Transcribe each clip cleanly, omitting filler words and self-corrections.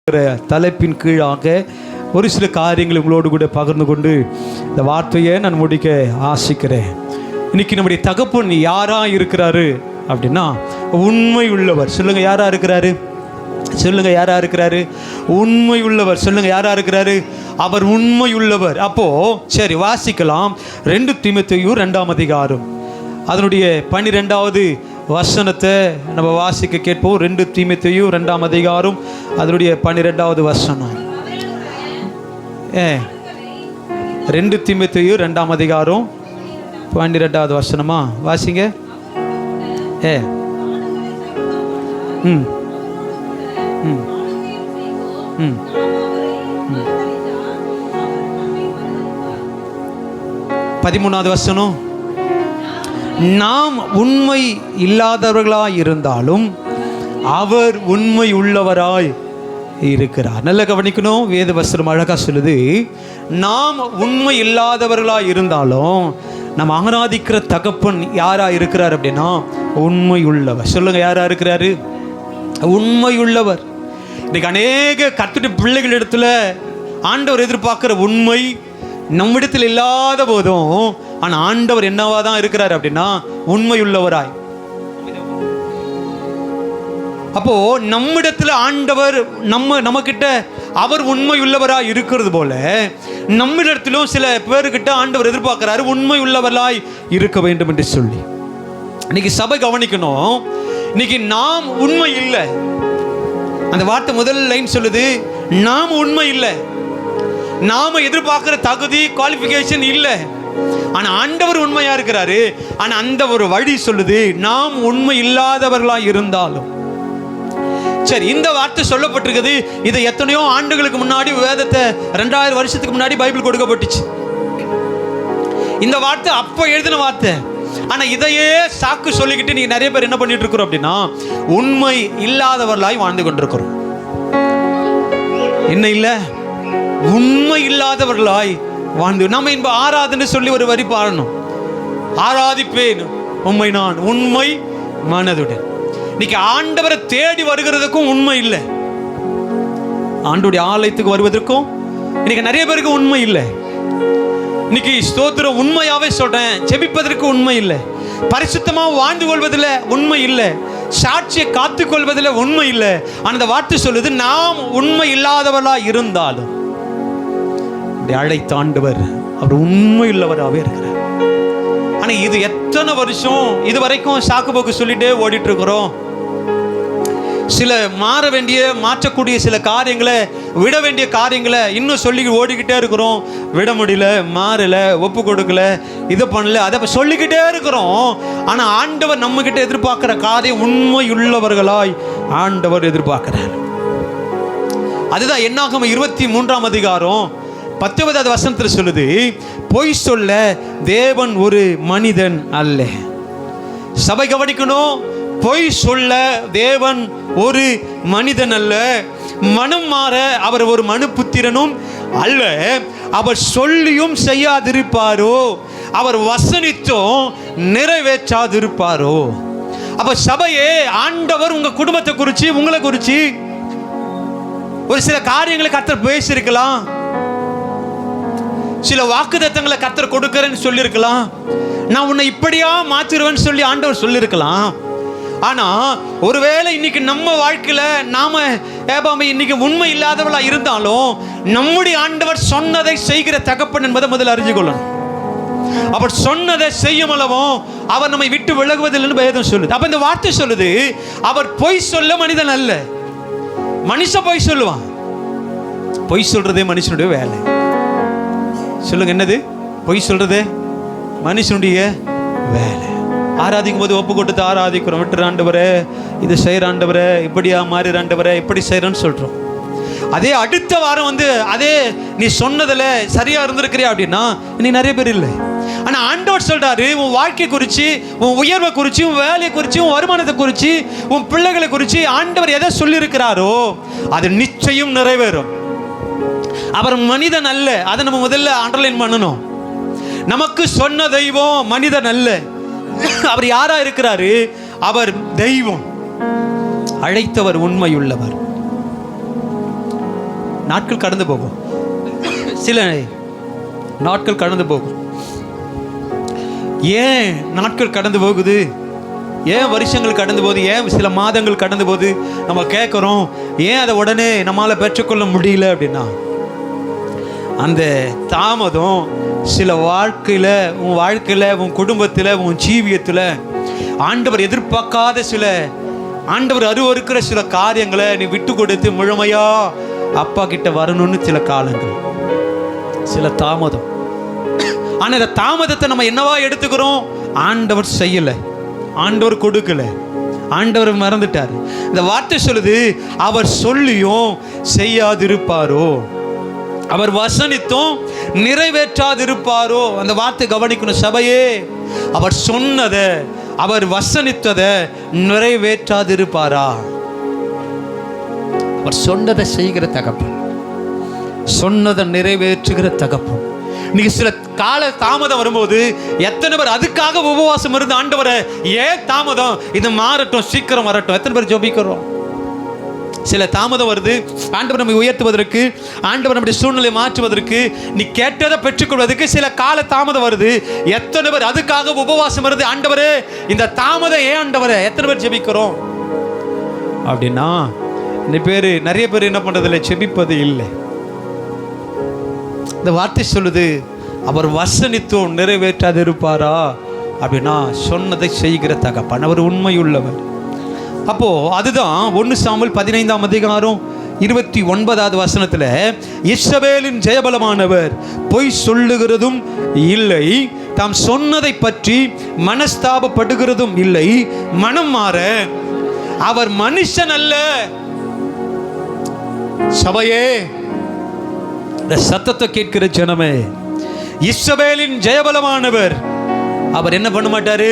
தலைப்பின் கீழாக ஒரு சில காரியங்களை உங்களோடு கூட பகிர்ந்து கொண்டு இந்த வார்த்தையை நான் முடிக்க ஆசிக்கிறேன். இன்னைக்கு நம்முடைய தகப்பன் யாரா இருக்கிறாரு அப்படின்னா உண்மை உள்ளவர். சொல்லுங்க, யாரா இருக்கிறாரு? சொல்லுங்க, யாரா இருக்கிறாரு? உண்மை உள்ளவர். சொல்லுங்க, யாரா இருக்கிறாரு? அவர் உண்மை உள்ளவர். அப்போ சரி, வாசிக்கலாம். 2 தீமோத்தேயு 2ஆம் அதிகாரம் அதனுடைய 12வது வசனத்தை நம்ம வாசிக்க கேட்போம். 2 தீமோத்தேயு 2ஆம் அதிகாரம் அதனுடைய 12வது வசனம். 2 தீமோத்தேயு 2ஆம் அதிகாரம் 12வது வசனமா வாசிங்க. ம் ம் ம் 13வது வசனம். நாம் உண்மை இல்லாதவர்களாய் இருந்தாலும் அவர் உண்மை உள்ளவராய் இருக்கிறார். நல்லா கவனிக்கணும். வேத வசனம் அழகா சொல்லுது, நாம் உண்மை இல்லாதவர்களாய் இருந்தாலும் நம்ம ஆராதிக்கிற தகப்பன் யாரா இருக்கிறார் அப்படின்னா உண்மை உள்ளவர். சொல்லுங்க, யாரா இருக்கிறாரு? உண்மை உள்ளவர். இன்னைக்கு அநேக கர்த்தருடைய பிள்ளைகள் இடத்துல ஆண்டவர் எதிர்பார்க்கிற உண்மை நம்மிடத்தில் இல்லாத போதும், ஆனால் ஆண்டவர் என்னவா தான் இருக்கிறார் அப்படின்னா உண்மையுள்ளவராய். அப்போ நம்மிடத்தில் ஆண்டவர் நம்மகிட்ட அவர் உண்மையுள்ளவராய் இருக்கிறது போல நம்மிடத்திலும் சில பேருக்கிட்ட ஆண்டவர் எதிர்பார்க்கிறாரு உண்மை உள்ளவராய் இருக்க வேண்டும் என்று சொல்லி. இன்னைக்கு சபை கவனிக்கணும். இன்னைக்கு நாம் உண்மை இல்லை. அந்த வார்த்தை முதல் லைன் சொல்லுது, நாம் உண்மை இல்லை. நாம எதிர்பார்க்கிற தகுதி குவாலிஃபிகேஷன் இல்லை. ஆனா ஆண்டவர் உண்மையா இருக்கிறாரு. ஆனா அந்த ஒரு வழி சொல்லுது, நாம் உண்மை இல்லாதவர்களா இருந்தாலும். சரி, இந்த வார்த்தை சொல்லப்பட்டிருக்குது. இதை எத்தனையோ ஆண்டுகளுக்கு முன்னாடி வேதத்தை 2000 வருஷத்துக்கு முன்னாடி பைபிள் கொடுக்கப்பட்டுச்சு. இந்த வார்த்தை அப்ப எழுதின வார்த்தை. ஆனா இதையே சாக்கு சொல்லிக்கிட்டு நீங்க நிறைய பேர் என்ன பண்ணிட்டு இருக்கிறோம் அப்படின்னா உண்மை இல்லாதவர்களாய் வாழ்ந்து கொண்டிருக்கிறோம். என்ன இல்ல, உண்மை இல்லாதவர்களாய் வாழ்ந்து நம்ம இன்ப ஆராதனை சொல்லி ஒரு வரி பாடணும். ஆராதிப்பேன் உண்மை நான் உண்மை மனதுடன். இன்னைக்கு ஆண்டவரை தேடி வருகிறதுக்கும் உண்மை இல்லை. ஆண்டவருடைய ஆலயத்துக்கு வருவதற்கும் இன்னைக்கு நிறைய பேருக்கு உண்மை இல்லை. இன்னைக்கு ஸ்தோத்திரம் உண்மையாவே சொல்றேன், ஜெபிப்பதற்கு உண்மை இல்லை. பரிசுத்தமாக வாழ்ந்து கொள்வதில் உண்மை இல்லை. சாட்சியை காத்து கொள்வதில் உண்மை இல்லை. அந்த வார்த்தை சொல்லுது, நாம் உண்மை இல்லாதவர்களா இருந்தாலும் அழைத்த ஆண்டவர் அவர் உண்மை உள்ளவராகவே இருக்கிறார். ஆனா இது எத்தனை வருஷம் இது வரைக்கும் சாக்கு போக்கு சொல்லிட்டே ஓடிட்டு இருக்கிறோம். சில மாற்றக்கூடிய சில காரியங்களை, விட வேண்டிய காரியங்களை இன்னும் சொல்லி ஓடிக்கிட்டே இருக்கிறோம். விட முடியல, மாறல, ஒப்பு கொடுக்கல, இதை பண்ணல, அதை சொல்லிக்கிட்டே இருக்கிறோம். ஆனா ஆண்டவர் நம்ம கிட்ட எதிர்பார்க்கிற காரியம் உண்மை உள்ளவர்களாய் ஆண்டவர் எதிர்பார்க்கிறார். அதுதான் என்னாகும் 23ஆம் அதிகாரம் 10வது வசனத்தில் சொல்லுது, பொய் சொல்ல தேவன் ஒரு மனிதன் அல்ல. சபை கவனிக்கணும். பொய் சொல்ல தேவன் ஒரு மனிதன் அல்ல. மனம் மாற அவர் ஒரு மனுபுத்திரனும் அல்ல. அவர் சொல்லியும் செய்யாதிருப்பாரோ, அவர் வசனித்தும் நிறைவேற்றாதிருப்பாரோ. அப்ப சபையே, ஆண்டவர் உங்க குடும்பத்தை குறிச்சு, உங்களை குறிச்சு ஒரு சில காரியங்களை கர்த்தர் பேசியிருக்கலாம். சில வாக்குத்தத்தங்களை கர்த்தர் கொடுக்கிறேன்னு சொல்லியிருக்கலாம். நான் உன்னை இப்படியா மாற்றிடுவேன்னு சொல்லி ஆண்டவர் சொல்லியிருக்கலாம். ஆனா ஒருவேளை இன்னைக்கு நம்ம வாழ்க்கையில நாம இன்னைக்கு உண்மை இல்லாதவளா இருந்தாலும் நம்முடைய ஆண்டவர் சொன்னதை செய்கிற தகப்பன் என்பதை முதல்ல அறிஞ்சு கொள்ளணும். அவர் சொன்னதை செய்யும் அளவும் அவர் நம்மை விட்டு விலகுவதில்லைன்னு வேதம் சொல்லுது. அப்ப இந்த வார்த்தை சொல்லுது, அவர் பொய் சொல்ல மனிதன் அல்ல. மனுஷன் பொய் சொல்லுவான். பொய் சொல்றதே மனுஷனுடைய வேலை. சொல்லுங்க, என்னது பொய் சொல்றதே மனுஷனுடைய வேலை. ஆராதிக்கும் போது ஒப்பு கொடுத்து ஆராதிக்கிறோம். விட்டுற ஆண்டவரே, இது செய்கிற ஆண்டவரே, இப்படியா மாறிற ஆண்டவரே, இப்படி செய்கிறேன்னு சொல்கிறோம். அதே அடுத்த வாரம் அதே நீ சொன்னதில் சரியா இருந்திருக்கிறியா அப்படின்னா நீ நிறைய பேர் இல்லை. ஆனால் ஆண்டவர் சொல்றாரு, உன் வாழ்க்கை குறித்து, உன் உயர்வை குறித்து, உன் வேலையை குறித்து, உன் வருமானத்தை குறித்து, உன் பிள்ளைகளை குறித்து ஆண்டவர் எதை சொல்லியிருக்கிறாரோ அது நிச்சயம் நிறைவேறும். அவர் மனிதன் அல்ல. அதை நம்ம முதல்ல அண்டர்லைன் பண்ணணும். நமக்கு சொன்ன தெய்வம் மனிதன் அல்ல. அவர் யாரா இருக்கிறாரு? அவர் தெய்வம். அழைத்தவர் உண்மையுள்ளவர். நாட்கள் கடந்து போகும், சில நாட்கள் கடந்து போகும். ஏன் நாட்கள் கடந்து போகுது, ஏன் வருஷங்கள் கடந்து போகுது, ஏன் சில மாதங்கள் கடந்து போகுது நம்ம கேட்குறோம். ஏன் அதை உடனே நம்மளால் பெற்றுக்கொள்ள முடியல அப்படின்னா, அந்த தாமதம் சில உன் வாழ்க்கையில் உன் குடும்பத்தில் உன் ஜீவியத்தில் ஆண்டவர் எதிர்பார்க்காத சில, ஆண்டவர் அருவருக்கிற சில காரியங்களை நீ விட்டு கொடுத்து முழுமையா அப்பா கிட்ட வரணும்னு சில காலங்கள், சில தாமதம். ஆனால் இந்த தாமதத்தை நம்ம என்னவா எடுத்துக்கிறோம்? ஆண்டவர் செய்யலை, ஆண்டவர் கொடுக்கல, ஆண்டவர் மறந்துட்டார். இந்த வார்த்தை சொல்லுது, அவர் சொல்லியும் செய்யாதிருப்பாரோ, அவர் வசனித்தும் நிறைவேற்றாதிருப்பாரோ. அந்த வார்த்தை கவனிக்கணும் சபையே. அவர் சொன்னதை, அவர் வசனித்ததை நிறைவேற்றாதிருப்பாரா? அவர் சொன்னதை செய்கிற தகப்பன், சொன்னதை நிறைவேற்றுகிற தகப்பன். இன்னைக்கு சில கால தாமதம் வரும்போது எத்தனை பேர் அதுக்காக உபவாசம் இருந்து, ஆண்டவரை ஏன் தாமதம், இது மாறட்டும், சீக்கிரம் வரட்டும், எத்தனை பேர் ஜெபிக்கிறோம்? சில தாமதம் வருது, ஆண்டவர் நம்மை உயர்த்துவதற்கு, ஆண்டவர் நம்முடைய சூழ்நிலை மாற்றுவதற்கு, நீ கேட்டதை பெற்றுக்கொள்வதற்கு சில கால தாமதம் வருது. எத்தனை பேர் அதுக்காக உபவாசம் வருது, ஆண்டவரே இந்த தாமதம் ஏன் ஆண்டவரே, எத்தனை பேர் ஜெபிக்கிறோம்? அப்படின்னா நிறைய பேர் என்ன பண்றதில்லை, ஜெபிப்பது இல்லை. இந்த வார்த்தை சொல்லுது, அவர் வசனித்தும் நிறைவேற்றாது இருப்பாரா அப்படின்னா, சொன்னதை செய்கிற தகப்பன், அவர் உண்மையுள்ளவர். அப்போ அதுதான் 1 சாமுவேல் 15ஆம் அதிகாரம் 29வது வசனத்தில், இஸ்ரவேலின் ஜெயபலமானவர் பொய் சொல்லுகிறதும் இல்லை, தாம் சொன்னதை பற்றி மனஸ்தாபப்படுகிறதும் இல்லை, மனம் மாற அவர் மனுஷன் அல்ல. சபையே, இந்த சத்தத்தை கேட்கிற ஜனமே, இஸ்ரவேலின் ஜெயபலமானவர் அவர் என்ன பண்ண மாட்டாரு?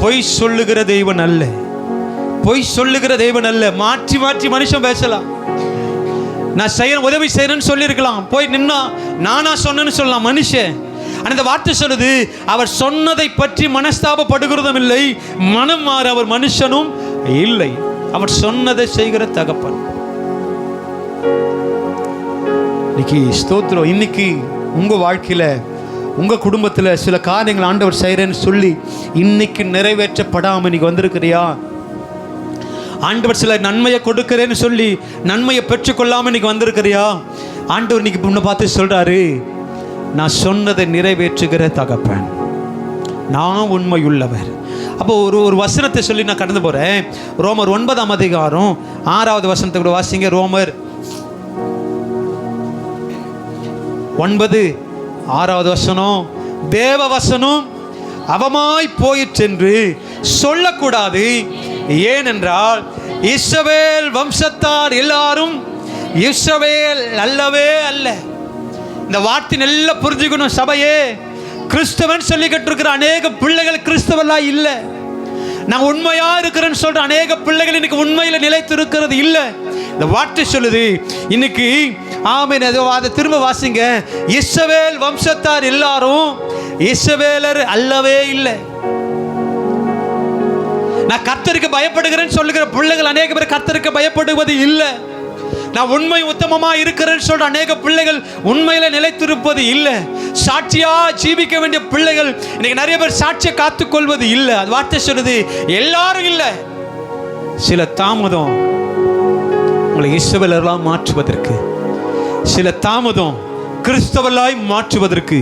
பொய் சொல்லுகிற தெய்வன் அல்ல, பொய் சொல்லுகிற தெய்வன் அல்ல. மாற்றி மாற்றி மனுஷன் பேசலாம், நான் செய்யறேன், உதவி செய்யறேன்னு சொல்லியிருக்கலாம், போய் நின்னா நானா சொன்னேன்னு சொல்லலாம் மனுஷன். ஆனால் இந்த வார்த்தை சொல்லுது, அவர் சொன்னதை பற்றி மனஸ்தாபப்படுகிறதும் இல்லை, மனம் மாற அவர் மனுஷனும் இல்லை. அவர் சொன்னதை செய்கிற தகப்பன். இன்னைக்கு ஸ்தோத்திரம், இன்னைக்கு உங்க வாழ்க்கையில, உங்க குடும்பத்தில் சில காரியங்கள் ஆண்டவர் செய்கிறேன்னு சொல்லி இன்னைக்கு நிறைவேற்றப்படாமல் இன்னைக்கு வந்திருக்கிறியா? ஆண்டவர் சில நன்மையை கொடுக்கிறேன்னு சொல்லி நன்மையை பெற்றுக்கொள்ளாமல் இன்னைக்கு வந்திருக்கிறியா? ஆண்டவர் இன்னைக்கு உன்னை பார்த்து சொல்றாரு, நான் சொன்னதை நிறைவேற்றுகிற தகப்பன், நான் உண்மையுள்ளவர். அப்போ ஒரு வசனத்தை சொல்லி நான் கடந்து போறேன். ரோமர் 9ஆம் அதிகாரம் 6வது வசனத்தை கூட வாசிங்க. ரோமர் 9:6 வசனம், தேவ வசனம் அவமாய் போயிற்றென்று சொல்லக்கூடாது, ஏனென்றால் இஸ்ரவேல் வம்சத்தார் எல்லாரும் இஸ்ரவேல் அல்லவே அல்ல. இந்த வார்த்தை நல்லா புரிஞ்சுக்கணும் சபையே. கிறிஸ்தவன் சொல்லிக்கிட்டு இருக்கிற அநேக பிள்ளைகள் கிறிஸ்தவல்லா இல்லை. நான் உண்மையா இருக்கிறேன்னு சொல்ற அநேக பிள்ளைகள் இன்னைக்கு உண்மையில நிலைத்து இருக்கிறது இல்லை. இந்த வார்த்தை சொல்லுது இன்னைக்கு, ஆமென். அதை திரும்ப வாசிங்க. இஸ்ரவேல் வம்சத்தார் எல்லாரும் இஸ்ரவேலர் அல்லவே இல்லை. நான் கர்த்தருக்கு பயப்படுகிறேன்னு சொல்லுகிற பிள்ளைகள் அநேக பேர் கர்த்தருக்கு பயப்படுவது இல்லை. நான் உண்மை உத்தமமா இருக்கிறேன்னு சொல்ற அநேக பிள்ளைகள் உண்மையில நிலைத்திருப்பது இல்லை. சாட்சியா ஜீவிக்க வேண்டிய பிள்ளைகள் இன்னைக்கு நிறைய பேர் சாட்சியை காத்துக்கொள்வது இல்லை. அது வார்த்தை சொல்லுது, எல்லாரும் இல்லை. சில தாமதம் உங்களை இஸ்ரவேலர்களாய் மாற்றுவதற்கு, சில தாமதம் கிறிஸ்தவர்களாய் மாற்றுவதற்கு,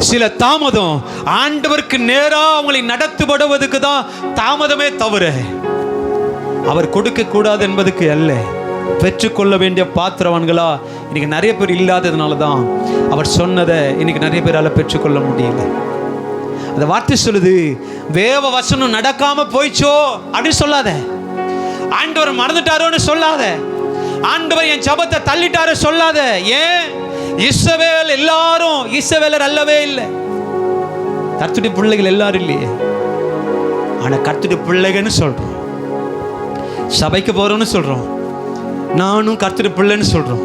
சில தாமதம் ஆண்டவருக்கு நேரா அவங்களை நடத்துபடுவதற்கு தான் தாமதமே தவிர அவர் கொடுக்க கூடாது என்பதுக்கு அல்ல. பெற்றுக்கொள்ள வேண்டிய பாத்திரவான்களா இன்னைக்கு நிறைய பேர் இல்லாததுனால தான் அவர் சொன்னதை இன்னைக்கு நிறைய பேரால் பெற்றுக்கொள்ள முடியல. அந்த வார்த்தை சொல்லுது, வேவ வசனம் நடக்காம போயிச்சோ அப்படின்னு சொல்லாத, ஆண்டவர் மறந்துட்டாரோன்னு சொல்லாத, ஆண்டவர் என் ஜபத்தை தள்ளிட்டாரோ சொல்லாத. ஏன்? இஸ்ரவேல் எல்லாரும் இஸ்ரவேலர் அல்லவே இல்லை. கர்த்தருடைய பிள்ளைகள் எல்லாரும் இல்லையே. ஆனா கர்த்தருடைய பிள்ளைகள்னு சொல்றோம், சபைக்கு போறோம்னு சொல்றோம், நானும் கர்த்தருடைய பிள்ளைன்னு சொல்றோம்.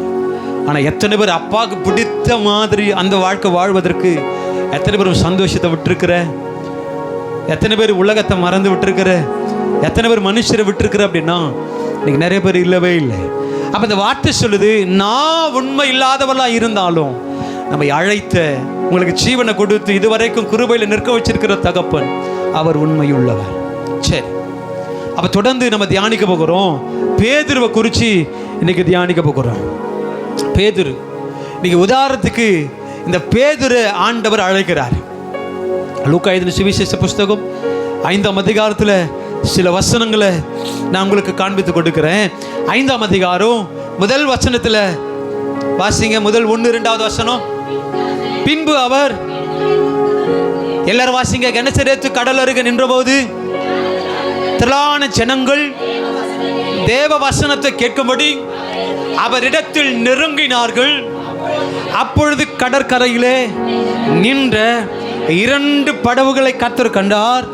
ஆனா எத்தனை பேர் அப்பாவுக்கு பிடித்த மாதிரி அந்த வாழ்க்கை வாழ்வதற்கு எத்தனை பேர் சந்தோஷத்தை விட்டுருக்கிற, எத்தனை பேர் உலகத்தை மறந்து விட்டுருக்கிற, எத்தனை பேர் மனுஷரை விட்டுருக்கிற அப்படின்னா இன்னைக்கு நிறைய பேர் இல்லவே இல்லை. அப்ப இந்த வார்த்தை சொல்லுது, நான் உண்மை இல்லாதவளா இருந்தாலும் நம்மை அழைத்த, உங்களுக்கு ஜீவனை கொடுத்து இதுவரைக்கும் கிருபையில் நிற்க வச்சிருக்கிற தகப்பன் அவர் உண்மையுள்ளவர். சரி, அப்ப தொடர்ந்து நம்ம தியானிக்க போகிறோம். பேதுருவை குறித்து இன்னைக்கு தியானிக்க போகிறோம். பேதுரு, இன்னைக்கு உதாரணத்துக்கு இந்த பேதுரு ஆண்டவர் அழைக்கிறார். லூக்கா எழுதின சுவிசேஷ புஸ்தகம் 5ஆம் அதிகாரத்தில் சில வசனங்களை நான் உங்களுக்கு காண்பித்து கொடுக்கிறேன். 5ஆம் அதிகாரம் முதல் வசனத்தில் வாசிங்க. முதல் 1-2வது வசனம். பின்பு அவர், எல்லாரும் வாசிங்க. கெனசரேத்து கடல் அருகே நின்றபோது திரளான ஜனங்கள் தேவ வசனத்தை கேட்கும்படி அவரிடத்தில் நெருங்கினார்கள். அப்பொழுது கடற்கரையிலே நின்ற 2 படகுகளை கர்த்தர் கண்டார்.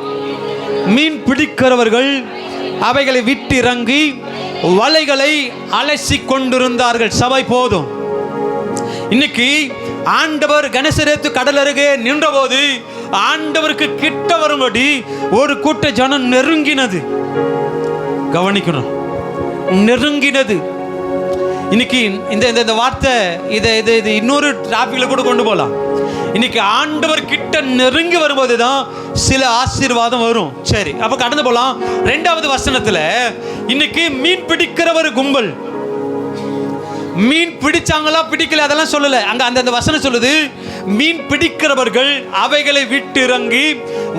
மீன் பிடிக்கிறவர்கள் அவைகளை விட்டு இறங்கி வலைகளை அலசி கொண்டிருந்தார்கள். சபை போதும். இன்னைக்கு ஆண்டவர் கெனசரேத்து கடல் அருகே நின்றபோது ஆண்டவருக்கு கிட்ட வரும்படி ஒரு கூட்ட ஜனம் நெருங்கினது. கவனிக்கணும், நெருங்கினது. இன்னைக்கு இந்த வார்த்தை இதை இன்னொரு டாபிக்ல கூட கொண்டு போகலாம். இன்னைக்கு ஆண்டவர் கிட்ட நெருங்கி வரும்போது தான் சில ஆசீர்வாதம் வரும். சரி, அப்ப கடந்து போலாம். 2வது வசனத்துல இன்னைக்கு மீன் பிடிக்கிற ஒரு கும்பல், மீன் பிடிச்சாங்களா பிடிக்கல அதெல்லாம் சொல்லல. அங்க அந்த வசனம் சொல்லுது, மீன் பிடிக்கிறவர்கள் அவைகளை விட்டு இறங்கி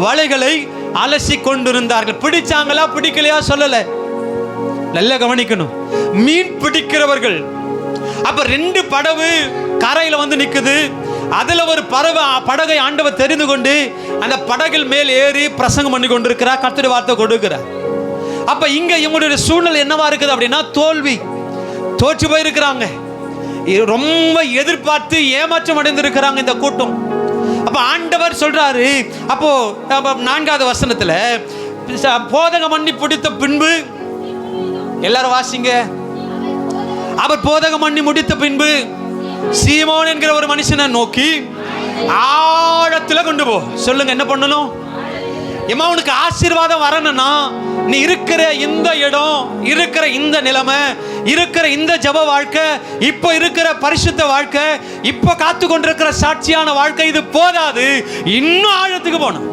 வலைகளை அலசி கொண்டிருந்தார்கள். பிடிச்சாங்களா பிடிக்கலையா சொல்லல. நல்லா கவனிக்கணும். மீன் பிடிக்கிறவர்கள். அப்ப 2 படகு கரையில வந்து நிக்குது. அதுல ஒரு படகை ஆண்டவர் தெரிந்து கொண்டு அந்த படகில் மேல் ஏறி பிரசங்கம் பண்ணி கொண்டிருக்கிறார், கர்த்தருடைய வார்த்தை கொடுக்கிறார். அப்ப இங்க இவங்களுடைய சூழ்நிலை என்னவா இருக்குது அப்படின்னா, தோல்வி, தோற்று போயிருக்கிறாங்க. ரொம்ப எதிர்பார்த்து ஏமாற்றம் அடைந்திருக்கிறாங்க இந்த கூட்டம். அப்ப ஆண்டவர் சொல்றாரு, அப்போ 4வது வசனத்துல, போதகம் பண்ணி பிடித்த பின்பு, எல்லாரும் வாசிங்க. அவர் போதகம் பண்ணி முடித்த பின்பு சீமோன் என்கிற ஒரு மனுஷனை நோக்கி ஆழத்துல கொண்டு போ. சொல்லுங்க, என்ன பண்ணணும்? ஏமா உனக்கு ஆசீர்வாதம் வரணும்னா நீ இருக்கிற இந்த இடம், இருக்கிற இந்த நிலைமை, இருக்கிற இந்த ஜப வாழ்க்கை, இப்போ இருக்கிற பரிசுத்த வாழ்க்கை, இப்போ காத்து கொண்டிருக்கிற சாட்சியான வாழ்க்கை இது போதாது, இன்னும் ஆழத்துக்கு போகணும்.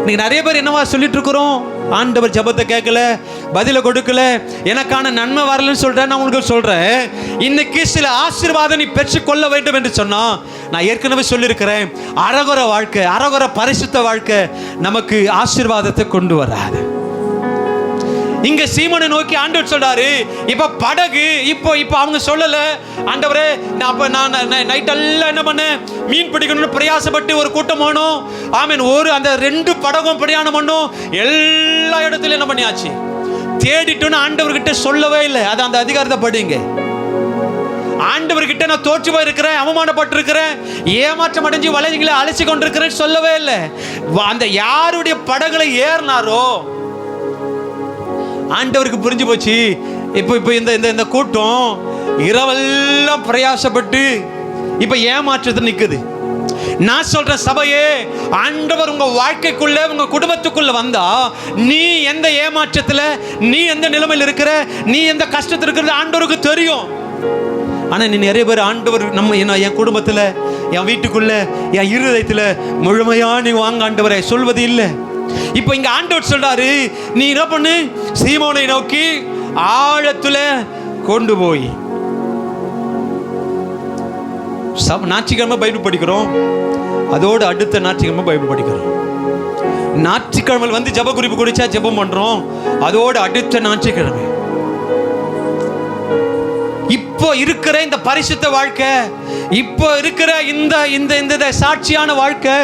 இன்னைக்கு நிறைய பேர் என்னவா சொல்லிட்டு இருக்கிறோம், ஆண்டவர் ஜபத்தை கேட்கல, பதில கொடுக்கல, எனக்கான நன்மை வரலன்னு சொல்றேன். நான் உங்களுக்கு சொல்றேன், இன்னைக்கு சில ஆசீர்வாதம் நீ பெற்றுக்கொள்ள வேண்டும் என்று சொன்னா, நான் ஏற்கனவே சொல்லியிருக்கிறேன், அரகுர வாழ்க்கை, அரகுர பரிசுத்த வாழ்க்கை நமக்கு ஆசீர்வாதத்தை கொண்டு வராது. இங்க சீமோனை நோக்கி ஆண்டவர் சொல்றாரு, இப்ப படகு இப்போ அவங்க சொல்லல, ஆண்டவரே நான் நைட் எல்லாம் என்ன பண்ண, மீன் பிடிக்கணும்னு பிரயாசப்பட்டு ஒரு கூட்டம் போனோம். ஆமீன். அந்த 2 படகும் பிரயாணம் பண்ணோம். எல்லா இடத்துலயும் என்ன பண்ணியாச்சு, தேடிட்டோன்னு ஆண்டவர்கிட்ட சொல்லவே இல்லை. அது அந்த அதிகாரத்தை படிங்க. ஆண்டவர்கிட்ட நான் தோற்று போயிருக்கிறேன், அவமானப்பட்டிருக்கிறேன், ஏமாற்றம் அடைஞ்சு வலைகளை அலசி கொண்டிருக்கிறேன் சொல்லவே இல்லை. அந்த யாருடைய படகுல ஏறினாரோ ஆண்டவருக்கு புரிஞ்சு போச்சு. இப்போ இந்த கூட்டம் இரவெல்லாம் பிரயாசப்பட்டு இப்ப ஏமாற்றத்தை நிக்குது. நான் சொல்ற சபையே, ஆண்டவர் உங்க வாழ்க்கைக்குள்ள, உங்க குடும்பத்துக்குள்ள வந்தா, நீ எந்த ஏமாற்றத்துல, நீ எந்த நிலைமையில் இருக்கிற, நீ எந்த கஷ்டத்தில் இருக்கிறது ஆண்டவருக்கு தெரியும். ஆனா நீ நிறைய பேர் ஆண்டவர் என் குடும்பத்துல, என் வீட்டுக்குள்ள, என் இருதயத்துல முழுமையா நீ வாங்க ஆண்டவரை சொல்வது இல்லை. இப்போ இங்க ஆண்டவர் சொல்றாரு, நீ என்ன பண்ணு, சீமோனை நோக்கி ஆழத்துல கொண்டு போய். ஞாயிற்றுக்கிழமை பைபிள் படிக்கிறோம், அதோடு அடுத்த ஞாயிற்றுக்கிழமை பைபிள் படிக்கிறோம். ஞாயிற்றுக்கிழமை வந்து ஜப குறிப்பு குடிச்சா ஜபம் பண்றோம், அதோடு அடுத்த ஞாயிற்றுக்கிழமை. இப்போ இருக்கிற இந்த பரிசுத்த வாழ்க்கை, இப்போ இருக்கிற இந்த சாட்சியான வாழ்க்கை,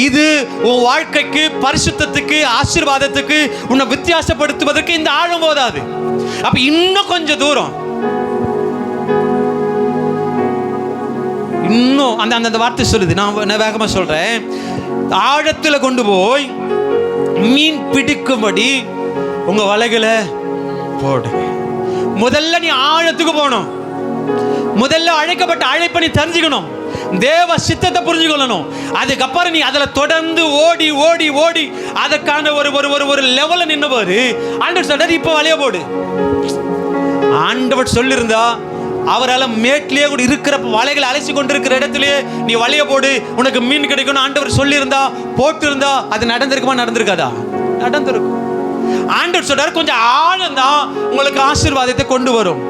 இது உன் வாழ்க்கைக்கு, பரிசுத்தத்துக்கு, ஆசீர்வாதத்துக்கு உன்னை வித்தியாசப்படுத்துவதற்கு இந்த ஆழம் போதாது. அப்ப இன்னும் கொஞ்சம் தூரம், இன்னும் அந்த வார்த்தை சொல்லுது, நான் வேகமா சொல்றேன். ஆழத்துல கொண்டு போய் மீன் பிடிக்கும்படி உங்க வலைகளை போடுங்க. முதல்ல நீ ஆழத்துக்கு போகணும். முதல்ல அழைக்கப்பட்ட அழைப்பை நீ தெரிஞ்சுக்கணும், தேவ சித்தத்தை புரிஞ்சுக்கொள்ளணும். அதுக்கப்புறம் நீ அதில் தொடர்ந்து ஓடி ஓடி ஓடி அதற்கான ஒரு லெவலில் நின்னவாரு ஆண்டவர் சொல்றாரு, இப்போ வலைய போடு. ஆண்டவர் சொல்லியிருந்தா அவரால் மேட்லேயே கூட இருக்கிற வலைகளை அலசி கொண்டு இருக்கிற இடத்துலயே நீ வலைய போடு, உனக்கு மீன் கிடைக்கும்னு ஆண்டவர் சொல்லியிருந்தா, போட்டு இருந்தா அது நடந்திருக்குமா? நடந்திருக்காதா? நடந்திருக்கும். ஆண்டவர் சொல்றாரு, கொஞ்சம் ஆழம்தான் உங்களுக்கு ஆசீர்வாதத்தை கொண்டு வரும்.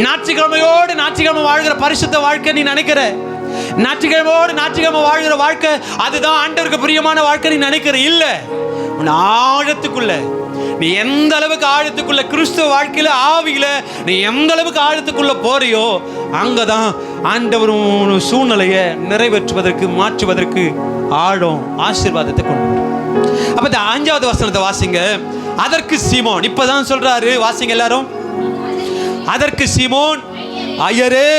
ஞாயிற்றுக்கிழமை வாழ்கிற பரிசுத்த வாழ்க்கை நீ நினைக்கிற, ஞாயிற்றுக்கிழமை வாழ்கிற வாழ்க்கை அதுதான் ஆண்டவருக்கு பிரியமான வாழ்க்கை நீ நினைக்கிற. இல்ல, உன் ஆழத்துக்குள்ள நீ எந்த அளவுக்கு ஆழத்துக்குள்ள கிறிஸ்துவ வாழ்க்கையில ஆவியில நீ எந்த அளவுக்கு ஆழத்துக்குள்ள போறியோ அங்கதான் ஆண்டவர் சூழ்நிலையை நிறைவேற்றுவதற்கு மாற்றுவதற்கு ஆழம் ஆசீர்வாதத்தை கொண்டு வரும். அப்ப இந்த 5வது வசனத்தை வாசிங்க. அதற்கு சீமோன், இப்பதான் சொல்றாரு, வாசிங்க எல்லாரும். அதற்கு சீமோன், ஐயரே,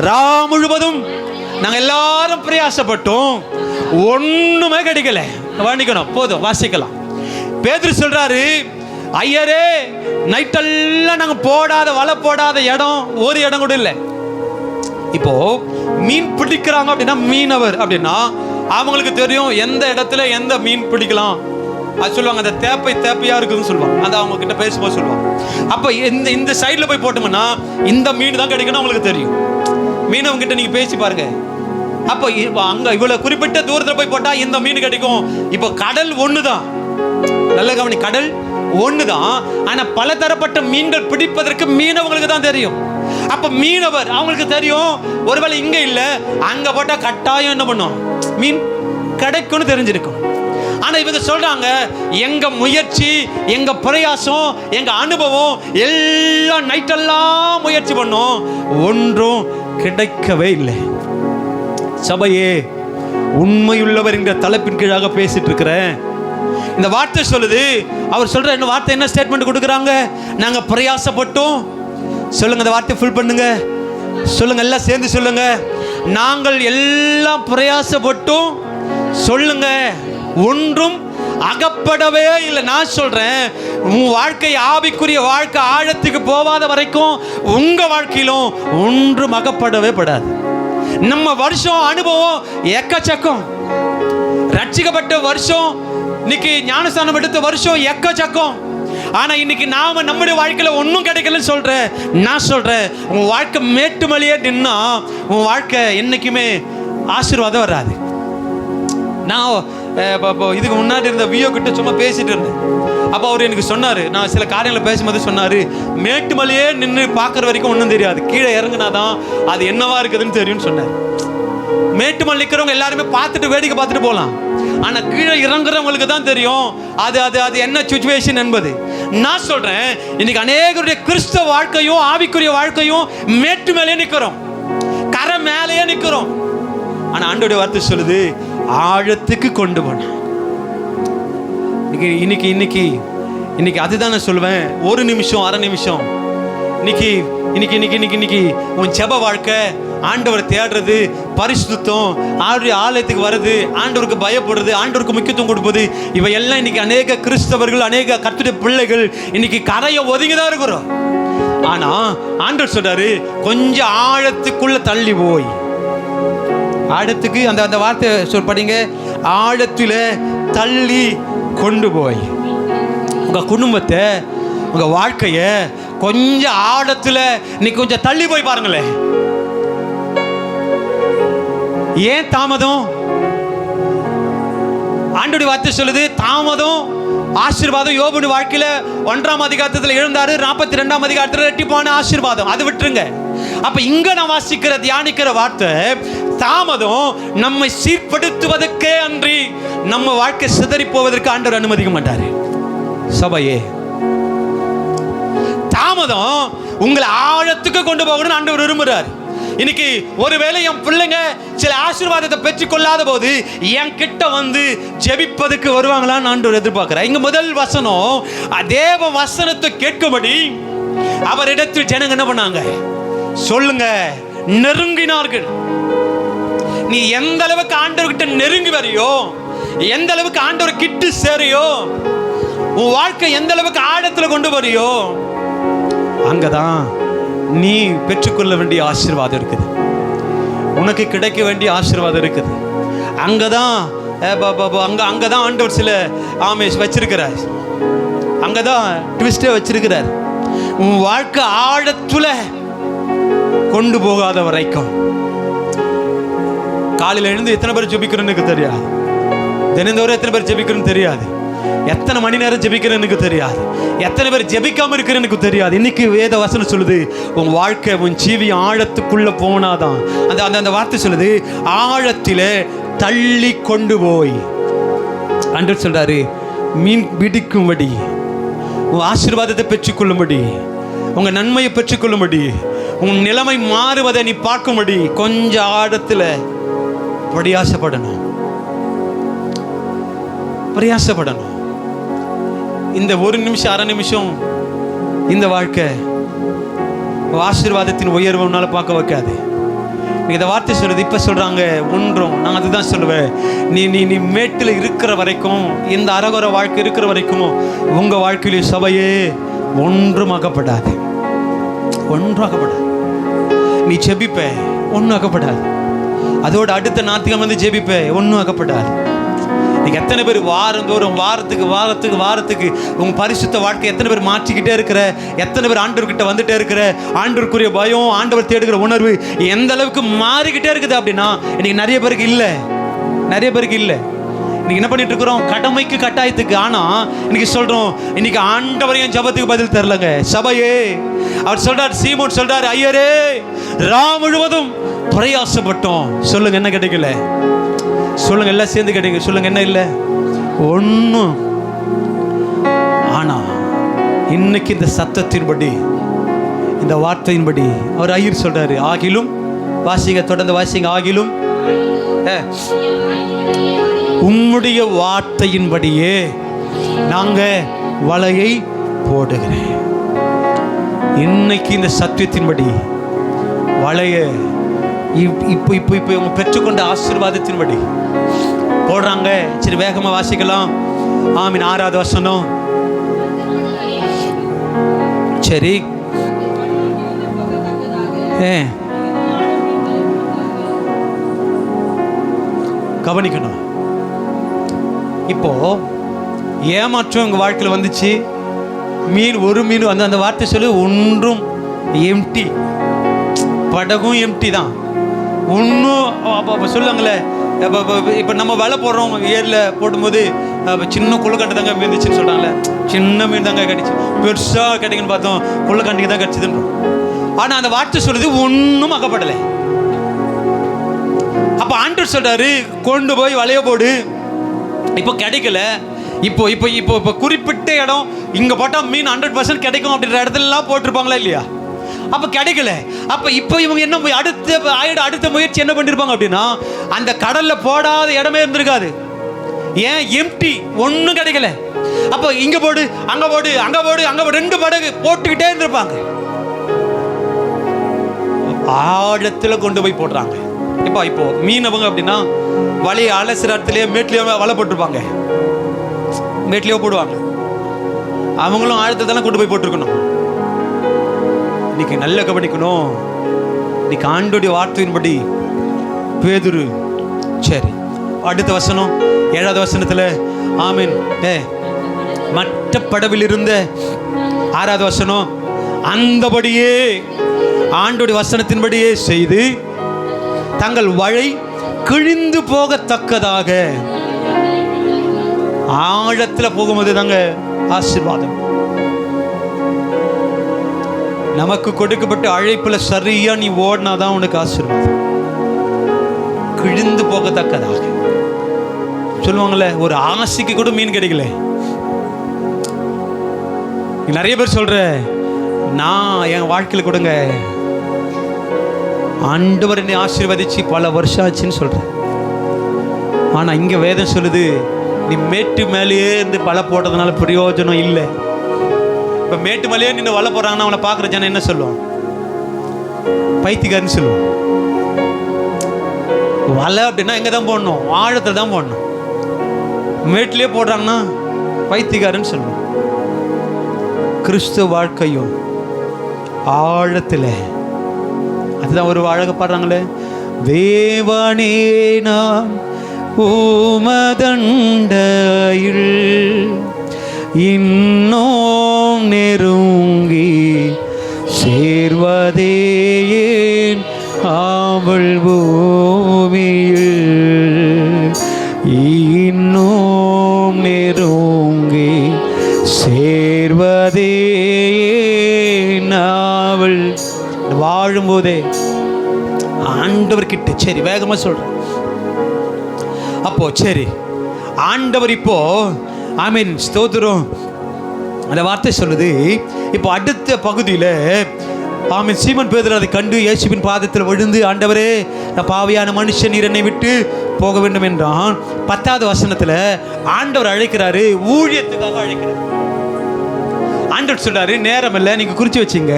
ரா முழுவதும் நாங்க எல்லாரும் பிரயாசப்பட்டோம், ஒண்ணுமே கிடைக்கல. வாணிக்கணும் போதும், வாசிக்கலாம். பேதுரு சொல்றாரு, ஐயரே, நைட்டெல்லாம் நாங்க போடாத வலை போடாத இடம் ஒரு இடம் கூட இல்லை. இப்போ மீன் பிடிக்கிறாங்க அப்படின்னா, மீனவர் அப்படின்னா அவங்களுக்கு தெரியும் எந்த இடத்துல எந்த மீன் பிடிக்கலாம். அது சொல்லுவாங்க, அந்த தேப்பையா இருக்குதுன்னு சொல்லுவாங்க. அதை அவங்க கிட்ட பேசும்போது சொல்லுவாங்க. அப்ப இந்த சைட்ல போய் போட்டோம்னா இந்த மீன் தான் கிடைக்கணும் அவங்களுக்கு தெரியும். மீனவங்க கிட்ட நீங்க பேசி பாருங்க. அப்ப அங்க இவ்வளவு குறிப்பிட்ட தூரத்துல போய் போட்டா இந்த மீன் கிடைக்கும். இப்போ கடல் ஒண்ணுதான், நல்ல கவனி, கடல் ஒண்ணுதான். ஆனா பல தரப்பட்ட மீன்கள் பிடிப்பதற்கு மீனவங்களுக்கு தான் தெரியும். அப்ப மீனவர் அவங்களுக்கு தெரியும், ஒருவேளை இங்க இல்ல அங்க போட்டா கட்டாயம் என்ன பண்ணும், மீன் கிடைக்கும்னு தெரிஞ்சிருக்கும். ஆனா இவங்க சொல்றாங்க, எங்க முயற்சி, எங்க பிரயாசம், எங்க அனுபவம் எல்லாம் நைட்டெல்லாம் முயற்சி பண்ணோம், ஒன்றும் கிடைக்கவே இல்லை. சபையே, உண்மையுள்ளவர் என்ற தலைப்பின் கீழாக பேசிட்டு இருக்கிறேன். இந்த வார்த்தை சொல்லுது, அவர் சொல்ற என்ன வார்த்தை, என்ன ஸ்டேட்மெண்ட் கொடுக்குறாங்க, நாங்க பிரயாசப்பட்டோம். சொல்லுங்க, இந்த வார்த்தை ஃபுல் பண்ணுங்க, சொல்லுங்க, எல்லாம் சேர்ந்து சொல்லுங்க. நாங்கள் எல்லாம் பிரயாசப்பட்டோம், சொல்லுங்க, ஒன்றும் அகப்படவே இல்லை. நான் சொல்றேன், உன் வாழ்க்கை ஆவிக்குரிய வாழ்க்கை ஆழத்துக்கு போகாத வரைக்கும் உங்க வாழ்க்கையிலும் ஒன்றும் அகப்படவே படாது. நம்ம வருஷம் அனுபவம் எக்கச்சக்கம், ரட்சிக்கப்பட்ட வருஷம், இன்னைக்கு ஞானஸ்தானம் எடுத்த வருஷம் எக்கச்சக்கம். ஆனா இன்னைக்கு நாம நம்முடைய வாழ்க்கையில ஒன்றும் கிடைக்கலன்னு சொல்றேன். நான் சொல்றேன், உன் வாழ்க்கை மேட்டு மலையே நின்னா உன் வாழ்க்கை என்னைக்குமே ஆசீர்வாதம் வராது. நான் இதுக்கு முன்னாடி இருந்த வியோ கிட்ட சும்மா பேசிட்டு இருந்தேன். அப்போ அவர் எனக்கு சொன்னாரு, நான் சில காரியங்களை பேசும்போது சொன்னாரு, மேட்டு மலையே நின்று பார்க்குற வரைக்கும் ஒன்றும் தெரியாது, கீழே இறங்குனாதான் அது என்னவா இருக்குதுன்னு தெரியும்னு சொன்னார். மேட்டு மலை நிற்கிறவங்க எல்லாருமே பார்த்துட்டு வேடிக்கை பார்த்துட்டு போகலாம், ஆனால் கீழே இறங்குறவங்களுக்கு தான் தெரியும் அது அது அது என்ன சிச்சுவேஷன் என்பது. நான் சொல்றேன், இன்னைக்கு அநேகருடைய கிறிஸ்தவ வாழ்க்கையும் ஆவிக்குரிய வாழ்க்கையும் மேட்டு மேலே நிற்கிறோம், கரை மேலேயே நிற்கிறோம். ஆனால் ஆண்டவருடைய வார்த்தை சொல்லுது, ஆழத்துக்கு கொண்டு போன. இன்னைக்கு இன்னைக்கு இன்னைக்கு அதுதான் நான் சொல்லுவேன். ஒரு நிமிஷம், அரை நிமிஷம், இன்னைக்கு இன்னைக்கு இன்னைக்கு இன்னைக்கு இன்னைக்கு உன் ஜெப வாழ்க்கை, ஆண்டவரை தேடுறது, பரிசுத்தம், ஆலயத்துக்கு வர்றது, ஆண்டவருக்கு பயப்படுறது, ஆண்டவருக்கு முக்கியத்துவம் கொடுப்பது, இவையெல்லாம் இன்னைக்கு அநேக கிறிஸ்தவர்கள், அநேக கர்த்தருடைய பிள்ளைகள் இன்னைக்கு கரையை ஒதுங்கி தான் இருக்கிறோம். ஆனா ஆண்டவர் சொல்றாரு, கொஞ்சம் ஆழத்துக்குள்ள தள்ளி போய், ஆழத்துக்கு அந்த அந்த வார்த்தை படிங்க, ஆழத்துல தள்ளி கொண்டு போய் உங்க குடும்பத்தை, உங்க வாழ்க்கைய கொஞ்சம் ஆழத்துல நீ கொஞ்சம் தள்ளி போய் பாருங்களேன். ஏன் தாமதம்? ஆண்டவருடைய வார்த்தை சொல்லுது, தாமதம் ஆசீர்வாதம். யோபுடைய வாழ்க்கையில 1ஆம் அதிகாரத்தில் எழுந்தாரு, 42ஆம் அதிகாரத்தில் ரெட்டிப்பான ஆசீர்வாதம். அது விட்டுருங்க. அப்ப இங்க நான் வாசிக்கிற தியானிக்கிற வார்த்தை, தாமதம் நம்மை சீர்படுத்துவதற்கே அன்றி நம்ம வாழ்க்கை சிதறி போவதற்கு ஆண்டவர் அனுமதிக்க மாட்டாரு. சபையே, தாமதம் உங்களை ஆழத்துக்கு கொண்டு போகணும்னு ஆண்டவர் விரும்புறாரு. இன்னைக்கு ஒருவேளை என் பிள்ளைங்க சில ஆசீர்வாதத்தை பெற்றுக்கொள்ளாத போது என் கிட்ட வந்து ஜெபிப்பதற்கு வருவாங்களான்னு ஆண்டவர் எதிர்பார்க்கிறார். இங்க முதல் வசனம், தேவ வசனத்தை கேட்கும்படி அவரிடத்தில் ஜனங்க என்ன பண்ணாங்க சொல்லுங்க, நெருங்கினார்கள். நீ எந்த அளவுக்கு ஆண்டவர்கிட்ட நெருங்கி வரையோ, எந்த அளவுக்கு ஆண்டவர் கிட்ட சேரையோ, உன் வாழ்க்கை எந்த அளவுக்கு ஆழத்துல கொண்டு வரையோ, அங்கதான் நீ பெற்றுக்கொள்ள வேண்டிய ஆசீர்வாதம் இருக்குது, உனக்கு கிடைக்க வேண்டிய ஆசீர்வாதம் இருக்குது. அங்கதான் அங்கதான் ஆண்டவர் சில ஆமேஷ் வச்சிருக்கிறார், அங்கதான் ட்விஸ்டே வச்சிருக்கிறார். உன் வாழ்க்கை ஆழத்துல கொண்டு போகாத வரைக்கும். காலையில் எழுந்து எத்தனை பேர் ஜெபிக்கிறேன்னு எனக்கு தெரியாது, தினந்தோறும் எத்தனை பேர் ஜெபிக்கிறேன்னு தெரியாது, எத்தனை மணி நேரம் ஜெபிக்கிறேன்னு எனக்கு தெரியாது, எத்தனை பேர் ஜெபிக்காம இருக்கிறேன்னு எனக்கு தெரியாது. இன்னைக்கு வேத வசனம் சொல்லுது, உன் வாழ்க்கை உன் ஜீவி ஆழத்துக்குள்ள போனாதான். அந்த அந்த வார்த்தை சொல்லுது, ஆழத்திலே தள்ளி கொண்டு போய் ஆண்டவர் சொல்றாரு, மீன் பிடிக்கும்படி, உன் ஆசீர்வாதத்தை பெற்றுக்கொள்ளும்படி, உங்க நன்மையை பெற்றுக்கொள்ளும்படி, உன் நிலைமை மாறுவதை நீ பார்க்கும்படி கொஞ்சம் ஆழத்துல பிரயாசப்படணும், பிரயாசப்படணும். இந்த ஒரு நிமிஷம் அரை நிமிஷம் இந்த வாழ்க்கை ஆசீர்வாதத்தின் உயர்வு உன்னால பார்க்க வைக்காது. இந்த வார்த்தை சொல்றது இப்ப சொல்றாங்க ஒன்றும். நான் அதுதான் சொல்லுவேன், நீ நீ நீ மேட்டில் இருக்கிற வரைக்கும், இந்த அரகுற வாழ்க்கை இருக்கிற வரைக்கும் உங்க வாழ்க்கையில சபையே ஒன்றுமாக்கப்படாது, ஒன்றாக்கப்படாது. நீ ஜெபிப்ப, ஒன்றும் ஆக்கப்படாது. அதோட அடுத்த ஞாயிற்றுக்கிழமை வந்து ஜெபிப்ப, ஒன்றும் ஆக்கப்படாது. நீங்க எத்தனை பேர் வாரந்தோறும் வாரத்துக்கு உங்க பரிசுத்த வாழ்க்கை எத்தனை பேர் மாற்றிக்கிட்டே இருக்கிற, எத்தனை பேர் ஆண்டவர்கிட்ட வந்துட்டே இருக்கிற, ஆண்டவருக்குரிய பயம், ஆண்டவர் தேடுகிற உணர்வு எந்த அளவுக்கு மாறிக்கிட்டே இருக்குது அப்படின்னா இன்னைக்கு நிறைய பேருக்கு இல்லை, நிறைய பேருக்கு இல்லை. இன்னைக்கு என்ன பண்ணிட்டு இருக்கிறோம், கடமைக்கு கட்டாயத்துக்கு. ஆனா இன்னைக்கு சொல்றோம், இன்னைக்கு ஆண்டவரையும் ஜபத்துக்கு பதில் தரலங்க சபையே. அவர் சொல்றார், சீமோன் சொல்றாரு, ஐயரே ரா முழுவதும் பிரயாசப்பட்டோம், சொல்லுங்க என்ன கிடைக்கல, சொல்லுங்க எல்லாம் சேர்ந்து கிடைக்க சொல்லுங்க என்ன இல்லை, ஒன்றும். ஆனா இன்னைக்கு இந்த சத்தத்தின்படி, இந்த வார்த்தையின்படி அவர் ஐயர் சொல்றாரு, ஆகிலும் வாசிங்க, தொடர்ந்து வாசிங்க, ஆகிலும் உம்முடைய வார்த்தையின்படியே நாங்க வலையை போடுகிறேன். இன்னைக்கு இந்த சத்தியத்தின்படி வலைய இப்போ இப்போ இப்போ இவங்க பெற்றுக்கொண்ட ஆசீர்வாதத்தின்படி போடுறாங்க. சரி வேகமா வாசிக்கலாம். ஆமீன். 6வது வசனம். சரி, கவனிக்கணும். இப்போ ஏமாற்றம் உங்க வாழ்க்கையில் வந்துச்சு, மீன் ஒரு மீன் வந்து அந்த வார்த்தை சொல்லி ஒன்றும் எம்டி, படகும் எம்டி தான், ஒன்றும் சொல்லுவாங்களே. இப்போ நம்ம வலை போடுறோம், ஏரியில் போடும்போது சின்ன குள்ளக்கண்டு தாங்க மீந்துச்சுன்னு சொல்கிறாங்களே, சின்ன மீன் தாங்க கிடைச்சி, பெருசாக கிடைக்குன்னு பார்த்தோம் குள்ளக்கண்டிக்கு தான் கிடச்சிதுன்றோம். ஆனால் அந்த வார்த்தை சொல்லுது ஒன்றும் அகப்படலை. அப்போ ஆண்டவர் சொல்றாரு, கொண்டு போய் வலைய போடு. இப்போ கிடைக்கல, இப்போ இப்போ இப்போ இப்போ குறிப்பிட்ட இடம் இங்கே போட்டால் மீன் 100% கிடைக்கும் அப்படின்ற இடத்துலலாம் போட்டிருப்பாங்களா இல்லையா? அப்போ கிடைக்கல. அப்போ இப்போ இவங்க என்ன அடுத்த முயற்சி என்ன பண்ணிருப்பாங்க அப்படின்னா, அந்த கடல்ல போடாத இடமே இருந்திருக்காது. ஏன்? எம்டி, ஒன்றும் கிடைக்கல. அப்போ இங்க போடு, அங்க போடு, அங்க போடு, அங்க போடு, 2 படகு போட்டுக்கிட்டே இருந்திருப்பாங்க. ஆழத்துல கொண்டு போய் போடுறாங்க. இப்போ மீனவங்க அப்படின்னா வலையை அலசுற இடத்துலயே மேட்லயோ வலை போட்டிருப்பாங்க, மேட்லயோ போடுவாங்க. அவங்களும் ஆழத்தை தானே கொண்டு போய் போட்டிருக்கணும். இன்னைக்கு நல்ல கவனிக்கணும். இன்னைக்கு ஆண்டோடைய வார்த்தையின்படி பேதுரு, சரி அடுத்த வசனம் 7வது வசனத்துல, ஆமீன், மற்ற படவில் இருந்த 6வது வசனம், அந்தபடியே ஆண்டோடைய வசனத்தின்படியே செய்து தங்கள் வலை கிழிந்து போகத்தக்கதாக. ஆழத்துல போகும்போது தாங்க ஆசீர்வாதம். நமக்கு கொடுக்கப்பட்ட அழைப்புல சரியா நீ ஓடினாதான் உனக்கு ஆசீர்வாதம். கிழிந்து போகத்தக்கதாக சொல்லுவாங்கல்ல, ஒரு ஆசைக்கு கூட மீன் கிடைக்கல. நிறைய பேர் சொல்ற, நான் என் வாழ்க்கையில் கொடுங்க, ஆண்டவர் என்னை ஆசீர்வதிச்சு பல வருஷம் ஆச்சுன்னு சொல்றேன். ஆனா இங்க வேதம் சொல்லுது, நீ மேட்டு மேலேயே இருந்து வலை போட்டதுனால பிரயோஜனம் இல்லை. இப்ப மேட்டு மேலேயே நின்று வலை போடுறாங்கன்னா அவனை பார்க்குற ஜனம் என்ன சொல்லுவோம்? பைத்தியக்காரன்னு சொல்லுவோம். வலை அப்படின்னா எங்க தான் போடணும்? ஆழத்துல தான் போடணும். மேட்டிலே போடுறாங்கன்னா பைத்தியக்காரன்னு சொல்லுவோம். கிறிஸ்துவ வாழ்க்கையும் ஆழத்துல, அதுதான் ஒரு அழக பாடுறாங்களே, தேவனே நாம் உமதண்டையில் இன்னும் நெருங்கி சேர்வதே ஏன் அவள் பூமியில், இன்னும் நெருங்கி சேர்வதே ஏன் அவள். வாழும்போதே ஆண்டவர்கிட்ட, சரி வேகமாக சொல்கிறேன். அப்போ சரி ஆண்டவர் இப்போ ஆமீன் ஸ்தோத்திரம் அந்த வார்த்தை சொல்லுது. இப்போ அடுத்த பகுதியில் ஆமீன் சீமோன் பேதுரு அதை கண்டு இயேசுவின் பாதத்தில் விழுந்து, ஆண்டவரே நான் பாவியான மனுஷன், நீர் என்னை விட்டு போக வேண்டும் என்றான். 10வது வசனத்தில் ஆண்டவர் அழைக்கிறாரு, ஊழியத்துக்காக அழைக்கிறார். ஆண்டவர் சொல்றாரு, நேரம் இல்லை, நீங்க குறிச்சு வச்சிங்க,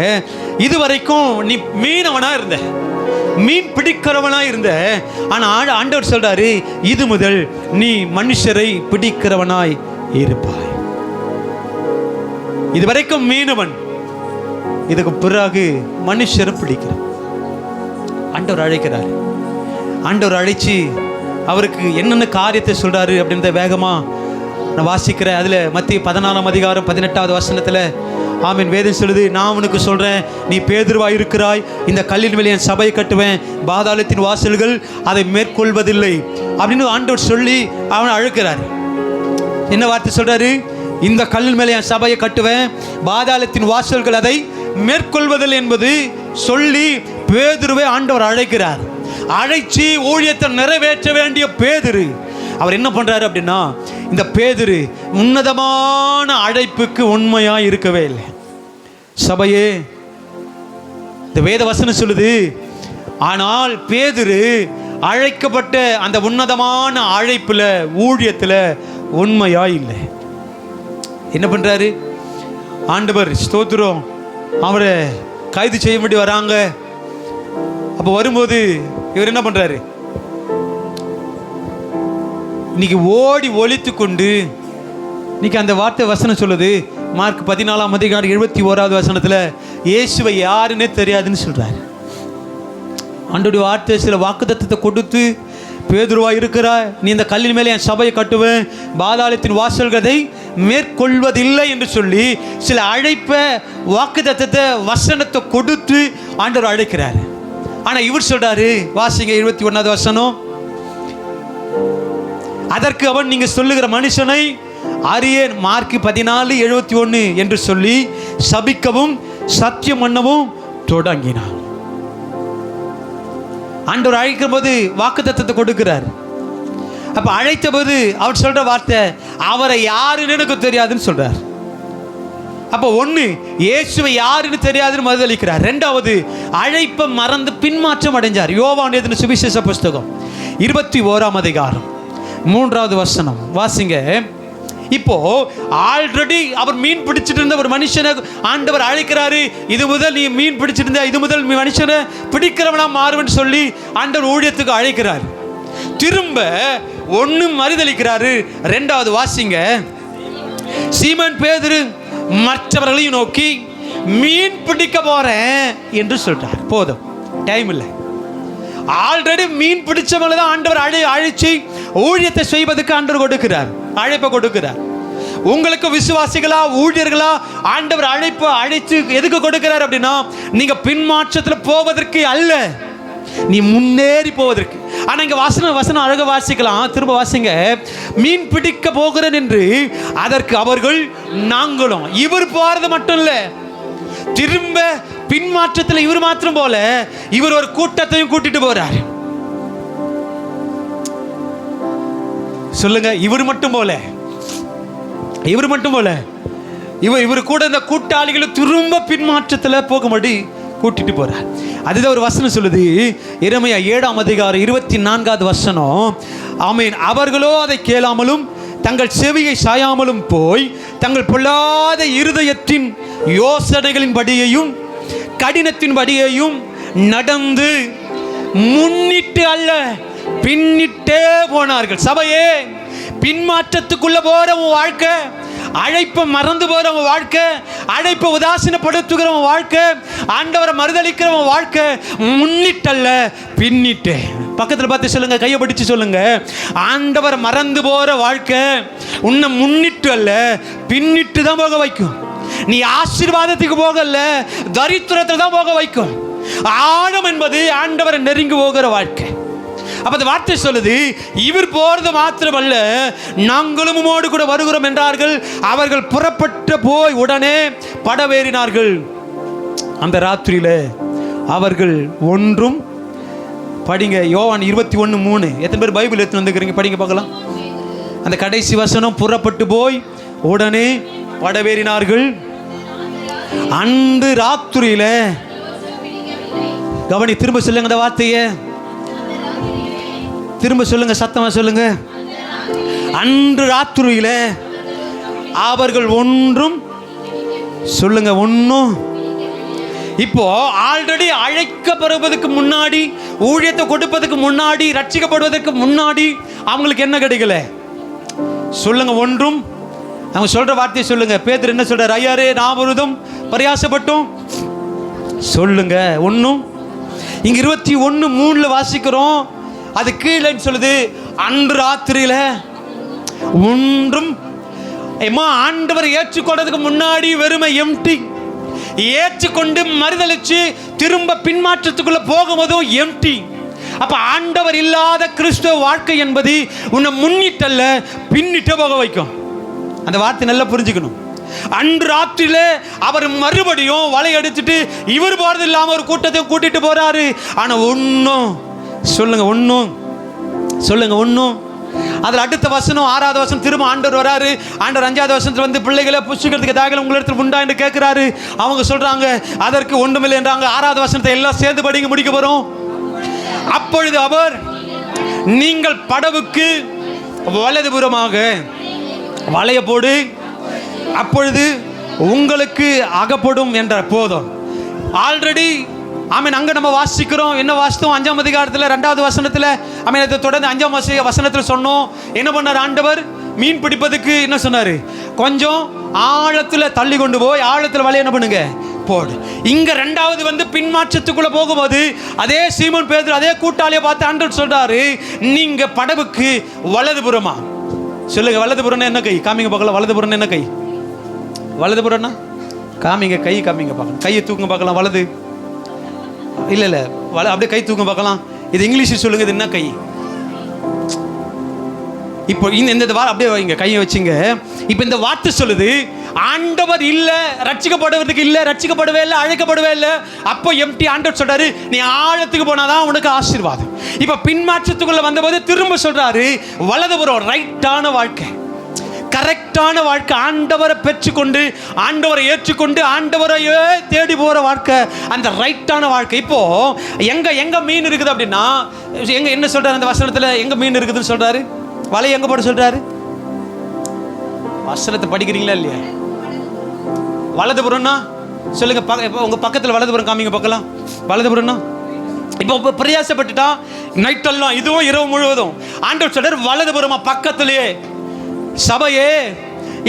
இதுவரைக்கும் நீ மீனவனா இருந்த, மீன் பிடிக்கிறவனா இருந்த, ஆனா ஆண்டவர் சொல்றாரு, இது முதல் நீ மனுஷரை பிடிக்கிறவனாய் இருப்பாய். இதுவரைக்கும் மீனவன், இதுக்கு பிறகு மனுஷரை பிடிக்கிற. ஆண்டவர் அழைக்கிறார். ஆண்டவர் அழைச்சி அவருக்கு என்னென்ன காரியத்தை சொல்றாரு அப்படின்றத வேகமா நான் வாசிக்கிறேன். அதில் மத்திய 14ஆம் அதிகாரம் 18வது வசனத்தில் ஆமீன் வேதம் சொல்லுது, நான் உனக்கு சொல்கிறேன், நீ பேதுருவாய் இருக்கிறாய், இந்த கல்லின் மேலே என் சபையை கட்டுவேன், பாதாளத்தின் வாசல்கள் அதை மேற்கொள்வதில்லை அப்படின்னு ஆண்டவர் சொல்லி அவனை அழைக்கிறார். என்ன வார்த்தை சொல்கிறாரு? இந்த கல்லின் மேலே என் சபையை கட்டுவேன், பாதாளத்தின் வாசல்கள் அதை மேற்கொள்வதில்லை என்பது சொல்லி பேதுருவை ஆண்டவர் அழைக்கிறார். அழைச்சி ஊழியத்தை நிறைவேற்ற வேண்டிய பேதுரு அவர் என்ன பண்ணுறாரு அப்படின்னா, இந்த பேதுரு உன்னதமான அழைப்புக்கு உண்மையாக இருக்கவே இல்லை. சபையே, இந்த வேத வசனம் சொல்லுது, ஆனால் பேதுரு அழைக்கப்பட்ட அந்த உன்னதமான அழைப்பில் ஊழியத்தில் உண்மையாக இல்லை. என்ன பண்ணுறாரு? ஆண்டவர் ஸ்தோத்திரம் அவரை கைது செய்ய வேண்டி வராங்க. அப்போ வரும்போது இவர் என்ன பண்ணுறாரு? இன்னைக்கு ஓடி ஒழித்து கொண்டு, இன்னைக்கு அந்த வார்த்தை வசனம் சொல்லுது, மார்க் 14ஆம் அதிகாரம் 71வது வசனத்தில் இயேசுவை யாருன்னே தெரியாதுன்னு சொல்கிறார். ஆண்டோடைய வார்த்தை சில வாக்குத்தத்தத்தை கொடுத்து, பேதுருவா இருக்கிறா, நீ இந்த கல்லின் மேலே என் சபையை கட்டுவேன், பாதாளத்தின் வாசல்களை மேற்கொள்வதில்லை என்று சொல்லி சில அழைப்பை வாக்குத்தத்தத்தை வசனத்தை கொடுத்து ஆண்டவர் அழைக்கிறார். ஆனால் இவர் சொல்றாரு, வாசிங்க 21வது வசனம், அதற்கு அவன், நீங்க சொல்லுகிற மனுஷனை அறியேன், மார்க் 14:71 என்று சொல்லி சபிக்கவும் சத்தியம் பண்ணவும் தொடங்கினான். ஆண்டவர் அழைக்கும் போது வாக்குத்தத்தத்தை கொடுக்கிறார். அப்ப அழைத்த போது அவர் சொல்ற வார்த்தை, அவரை யாருன்னு எனக்கு தெரியாதுன்னு சொல்றார். அப்போ ஒன்று, இயேசுவை யாருன்னு தெரியாதுன்னு மறுதளிக்கிறார். ரெண்டாவது, அழைப்பை மறந்து பின்மாற்றம் அடைஞ்சார். யோவான் எழுதின சுவிசேஷ புஸ்தகம் 21ஆம் அதிகாரம் 3வது வசனம் வாசிங்க. இப்போ ஆல்ரெடி அவர் மீன் பிடிச்சிட்டு இருந்த ஒரு மனுஷனை ஆண்டவர் அழைக்கிறாரு, இது முதல் நீ மீன் பிடிச்சிட்டு இருந்த, இது முதல் மனுஷனை பிடிக்கிறவனா மாறுவன்னு சொல்லி ஆண்டவர் ஊழியத்துக்கு அழைக்கிறார். திரும்ப ஒன்று மறுதளிக்கிறாரு. ரெண்டாவது வாசிங்க, சீமோன் பேதுரு மற்றவர்களையும் நோக்கி மீன் பிடிக்க போறேன் என்று சொல்றார். போதும், டைம் இல்லை. ஆல்ரெடி மீன் பிடிச்சவங்களை தான் ஆண்டவர் அழைச்சி ஊழியத்தை செய்வதற்கு ஆண்டவர் கொடுக்கிறார், அழைப்பை கொடுக்கிறார். உங்களுக்கு விசுவாசிகளா ஊழியர்களா ஆண்டவர் அழைச்சு எதுக்கு கொடுக்கிறார் அப்படின்னா, நீங்க பின்மாற்றத்தில் போவதற்கு அல்ல, நீ முன்னேறி போவதற்கு. ஆனா இங்க வசனம் அழக வாசிக்கலாம். திரும்ப வாசிங்க, மீன் பிடிக்க போகிறேன் என்று அதற்கு அவர்கள் நாங்களும். இவர் போறது மட்டும் இல்ல, திரும்ப பின்மாற்றத்தில் இவர் மாத்திரம் போல, இவர் ஒரு கூட்டத்தையும் கூட்டிட்டு போறார். சொல்லுங்க, இவர் மட்டும் போல இவர் கூட இந்த கூட்டாளிகளும் திரும்ப பின்மாற்றத்தில் போகும்படி கூட்டிட்டு போறார். அதுதான் ஒரு வசனம் சொல்லுது, எரேமியா 7ஆம் அதிகாரம் 24வது வசனம். ஆமென். அவர்களோ அதை கேளாமலும் தங்கள் செவியை சாயாமலும் போய் தங்கள் பொல்லாத இருதயத்தின் யோசனைகளின் படியையும் கடினத்தின் படியையும் நடந்து முன்னிட்டு அல்ல பின்னிட்டே போனார்கள். சபையே, பின்மாற்றத்துக்குள்ள போற உன் வாழ்க்கை அழைப்பை மறந்து போறவங்க வாழ்க்கை, அழைப்பை உதாசீனப்படுத்துகிறவங்க வாழ்க்கை, ஆண்டவரை மறுதளிக்கிறவங்க வாழ்க்கை முன்னிட்டல்ல பின்னிட்டு. பக்கத்தில் பார்த்து சொல்லுங்க, கையை பிடிச்சு சொல்லுங்க, ஆண்டவரை மறந்து போற வாழ்க்கை உன்னை முன்னிட்டு அல்ல பின்னிட்டு தான் போக வைக்கும். நீ ஆசீர்வாதத்துக்கு போகல, தரித்திரத்தில் தான் போக வைக்கும். ஆழம் என்பது ஆண்டவரை நெருங்கி போகிற வாழ்க்கை. அப்ப அந்த வார்த்தை சொல்லுது, இவர் போறது மாத்திரமல்ல நாங்களும் உம்மோடு கூட வருகிறோம் என்றார்கள். அவர்கள் புறப்பட்டு போய் உடனே படவேறினார்கள். அந்த ராத்திரியில அவர்கள் ஒன்றும், படிங்க யோவான் 21:3. எத்தனை பேர் பைபிள் எடுத்து வந்துக்கிறீங்க? படிங்க பார்க்கலாம். அந்த கடைசி வசனம், புறப்பட்டு போய் உடனே படவேறினார்கள். அன்று ராத்திரியில, கவனி, திரும்ப சொல்லுங்க அந்த வார்த்தையை, திரும்ப சொல்லுங்க, சத்தமா சொல்லுங்க. அன்று ராத்திரியில அவர்கள் ஒன்றும், சொல்லுங்க, ஒன்றும். இப்போ ஆல்ரெடி அழைக்கப்படுவதற்கு முன்னாடி, ஊழியத்தை கொடுப்பதற்கு முன்னாடி, ரட்சிக்கப்படுவதற்கு முன்னாடி அவங்களுக்கு என்ன கிடைக்கல? சொல்லுங்க, ஒன்றும். அவங்க சொல்ற வார்த்தையை சொல்லுங்க. பேதுரு என்ன சொல்றாரு? ஐயாரே நாம் ஒருதும் பிரயாசப்பட்டோம். சொல்லுங்க, ஒன்றும். இங்க 21:3 வாசிக்கிறோம். அது கீழே சொல்லுது, அன்று ராத்திரியில ஒன்றும். ஆண்டவர் ஏற்றுக்கொண்டதுக்கு முன்னாடி வெறுமை எம்டி, ஏற்றுக்கொண்டு மறுதளிச்சு திரும்ப பின்மாற்றத்துக்குள்ள போகும்போதும் எம்டி. அப்ப ஆண்டவர் இல்லாத கிறிஸ்துவ வாழ்க்கை என்பது உன்னை முன்னிட்டல்ல பின்னிட்டு போக வைக்கும். அந்த வார்த்தை நல்லா புரிஞ்சுக்கணும். அன்று ராத்திரியில அவர் மறுபடியும் வலை அடிச்சுட்டு இவர் போறது இல்லாம ஒரு கூட்டத்தை கூட்டிட்டு போறாரு. ஆனா ஒன்னும், சொல்லுங்க, ஒன்னும். சொல்லுங்க, ஒன்னும். அதில் அடுத்த வசனம், 6வது வசனம், திரும்ப ஆண்டவர் வராரு. ஆண்டவர் 5வது வசனத்தில் வந்து பிள்ளைகளை புஷ்டிக்கிறதுக்கு தாகலம் உங்களிடத்தில் உண்டா என்று கேட்கிறாரு. அவங்க சொல்றாங்க அதற்கு ஒன்றுமில்லை என்றாங்க. 6வது வசனத்தை எல்லாம் சேர்ந்து படிங்க முடிக்க போறோம். அப்பொழுது அவர், நீங்கள் படவுக்கு வலதுபுறமாக வளைய போடு, அப்பொழுது உங்களுக்கு அகப்படும் என்ற போதும். ஆல்ரெடி ஆமீன். அங்கே நம்ம வாசிக்கிறோம், என்ன வாசித்தோம்? 5ஆம் அதிகாரத்தில் 2வது வசனத்தில், ஆமீன், அதை தொடர்ந்து 5ஆம் வசனத்தில் சொன்னோம். என்ன பண்ணார் ஆண்டவர்? மீன் பிடிப்பதுக்கு என்ன சொன்னார்? கொஞ்சம் ஆழத்தில் தள்ளி கொண்டு போய் ஆழத்தில் வலைய என்ன பண்ணுங்க, போடு. இங்க 2வது வந்து பின்மாற்றத்துக்குள்ள போகும்போது அதே சீமோன் பேதுரு அதே கூட்டாளியை பார்த்து ஆண்டவர் சொல்றாரு, நீங்க படவுக்கு வலதுபுறமா. சொல்லுங்க, வலதுபுறம் என்ன கை? காமிங்க பார்க்கலாம். வலதுபுறம் என்ன கை? வலதுபுறம்னா காமிங்க, கை காமிங்க பார்க்கலாம். கையை தூக்குங்க பார்க்கலாம். வலது இல்லை இல்லை, அப்படியே கை தூக்க பார்க்கலாம். இது இங்கிலீஷில் சொல்லுங்க, இது என்ன கை? இப்போ இந்த அப்படியே வைங்க, கையை வச்சுங்க. இப்போ இந்த வார்த்தை சொல்லுது, ஆண்டவர் இல்லை, ரட்சிக்கப்படுவதற்கு இல்லை, ரட்சிக்கப்படவே இல்லை, அழைக்கப்படவே இல்லை. அப்போ எம்டி. ஆண்டவர் சொல்றாரு, நீ ஆழத்துக்கு போனாதான் உனக்கு ஆசீர்வாதம். இப்போ பின்மாற்றத்துக்குள்ள வந்தபோது திரும்ப சொல்றாரு, வலதுபுறம், ரைட்டான வாழ்க்கை, கரெக்டான வாழ்க்கை, ஆண்டவரை பெற்றுக்கொண்டு, ஆண்டவரை ஏற்றுக்கொண்டு, ஆண்டவரையே தேடி போற வாழ்க்கை, அந்த ரைட்டான வாழ்க்கை. இப்போ எங்க மீன் இருக்குது அப்படின்னா, எங்க என்ன சொல்றாரு அந்த வசனத்துல? எங்க மீன் இருக்குதுன்னு சொல்றாரு? வலை எங்க போட சொல்றாரு? வசனத்தை படிக்கிறீங்களா இல்லையா? வலதுபுறம்னா சொல்லுங்க, உங்க பக்கத்துல வலதுபுறம் காமிங்க பார்க்கலாம். வலதுபுறம்னா இப்போ பிரயாசப்பட்டுட்டா நைட்டெல்லாம், இதுவும் இரவு முழுவதும் ஆண்டவர் சொல்றாரு வலதுபுறமா, பக்கத்திலேயே சபையே.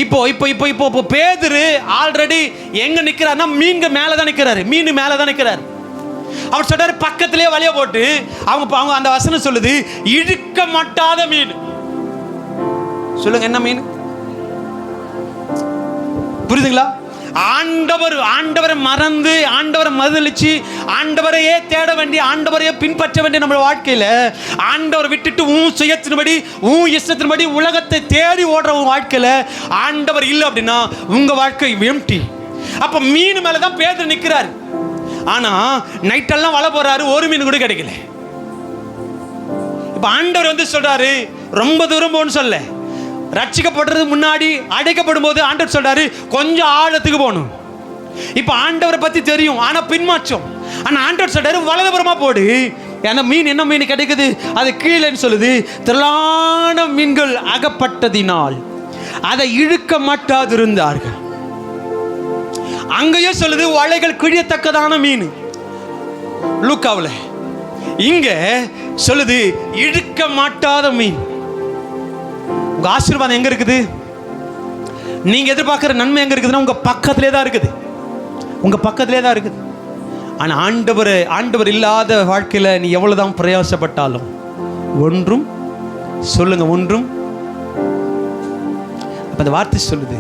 இப்போ இப்போ இப்போ இப்போ பேதுரு ஆல்ரெடி எங்க நிக்கிறாருன்னா மீன் மேல தான் நிக்கிறாரு, மீன் மேல தான் நிக்கிறாரு. அவர் சொல்றாரு பக்கத்திலே வலைய போட்டு, அவங்க அந்த வசனம் சொல்லுது இழுக்க மாட்டாத மீன். சொல்லுங்க, என்ன மீன்? புரியுதுங்களா? ஆண்டவரை மறந்து, ஆண்டவரை மறுதலிச்சு, ஆண்டவரையே தேட வேண்டிய, ஆண்டவரையே பின்பற்ற வேண்டிய நம்ம வாழ்க்கையில ஆண்டவரை விட்டுட்டு சுயத்தின்படி, இஷ்டத்தின்படி உலகத்தை தேடி ஓடுற வாழ்க்கையில ஆண்டவர் இல்லை அப்படின்னா உங்க வாழ்க்கை எம்டி. அப்ப மீன் மேலதான் பேதுரு நிக்கிறாரு. ஆனா நைட்டெல்லாம் வலை போறாரு, ஒரு மீன் கூட கிடைக்கல. இப்ப ஆண்டவர் வந்து சொல்றாரு, ரொம்ப தூரம் போன்னு சொல்ல, ரட்சிக்கப்படுறது முன்னாடி, அடைக்கப்படும் போது ஆண்டவர் சொல்றாரு கொஞ்சம் ஆழத்துக்கு போகணும். இப்ப ஆண்டவரை பத்தி தெரியும், ஆனா பின்மாற்றம். ஆனா ஆண்டவர் சொல்றாரு வலதுபுறமா போடு. ஏன்னா மீன், என்ன மீன் கிடைக்குது? அது கீழேன்னு சொல்லுது, திரளான மீன்கள் அகப்பட்டதினால் அதை இழுக்க மாட்டாதிருந்தார்கள். அங்கேயே சொல்லுது வலைகள் கிழியத்தக்கதான மீன் லூக்காவுல. இங்க சொல்லுது இழுக்க மாட்டாத மீன். உங்க ஆசீர்வாதம் எங்க இருக்குது? நீங்கள் எதிர்பார்க்குற நன்மை எங்கே இருக்குதுன்னா உங்கள் பக்கத்திலே தான் இருக்குது, உங்கள் பக்கத்திலே தான் இருக்குது. ஆனால் ஆண்டவர் இல்லாத வாழ்க்கையில் நீ எவ்வளோதான் பிரயாசப்பட்டாலும் ஒன்றும் சொல்லுங்க, ஒன்றும். அப்போ அந்த வார்த்தை சொல்லுது,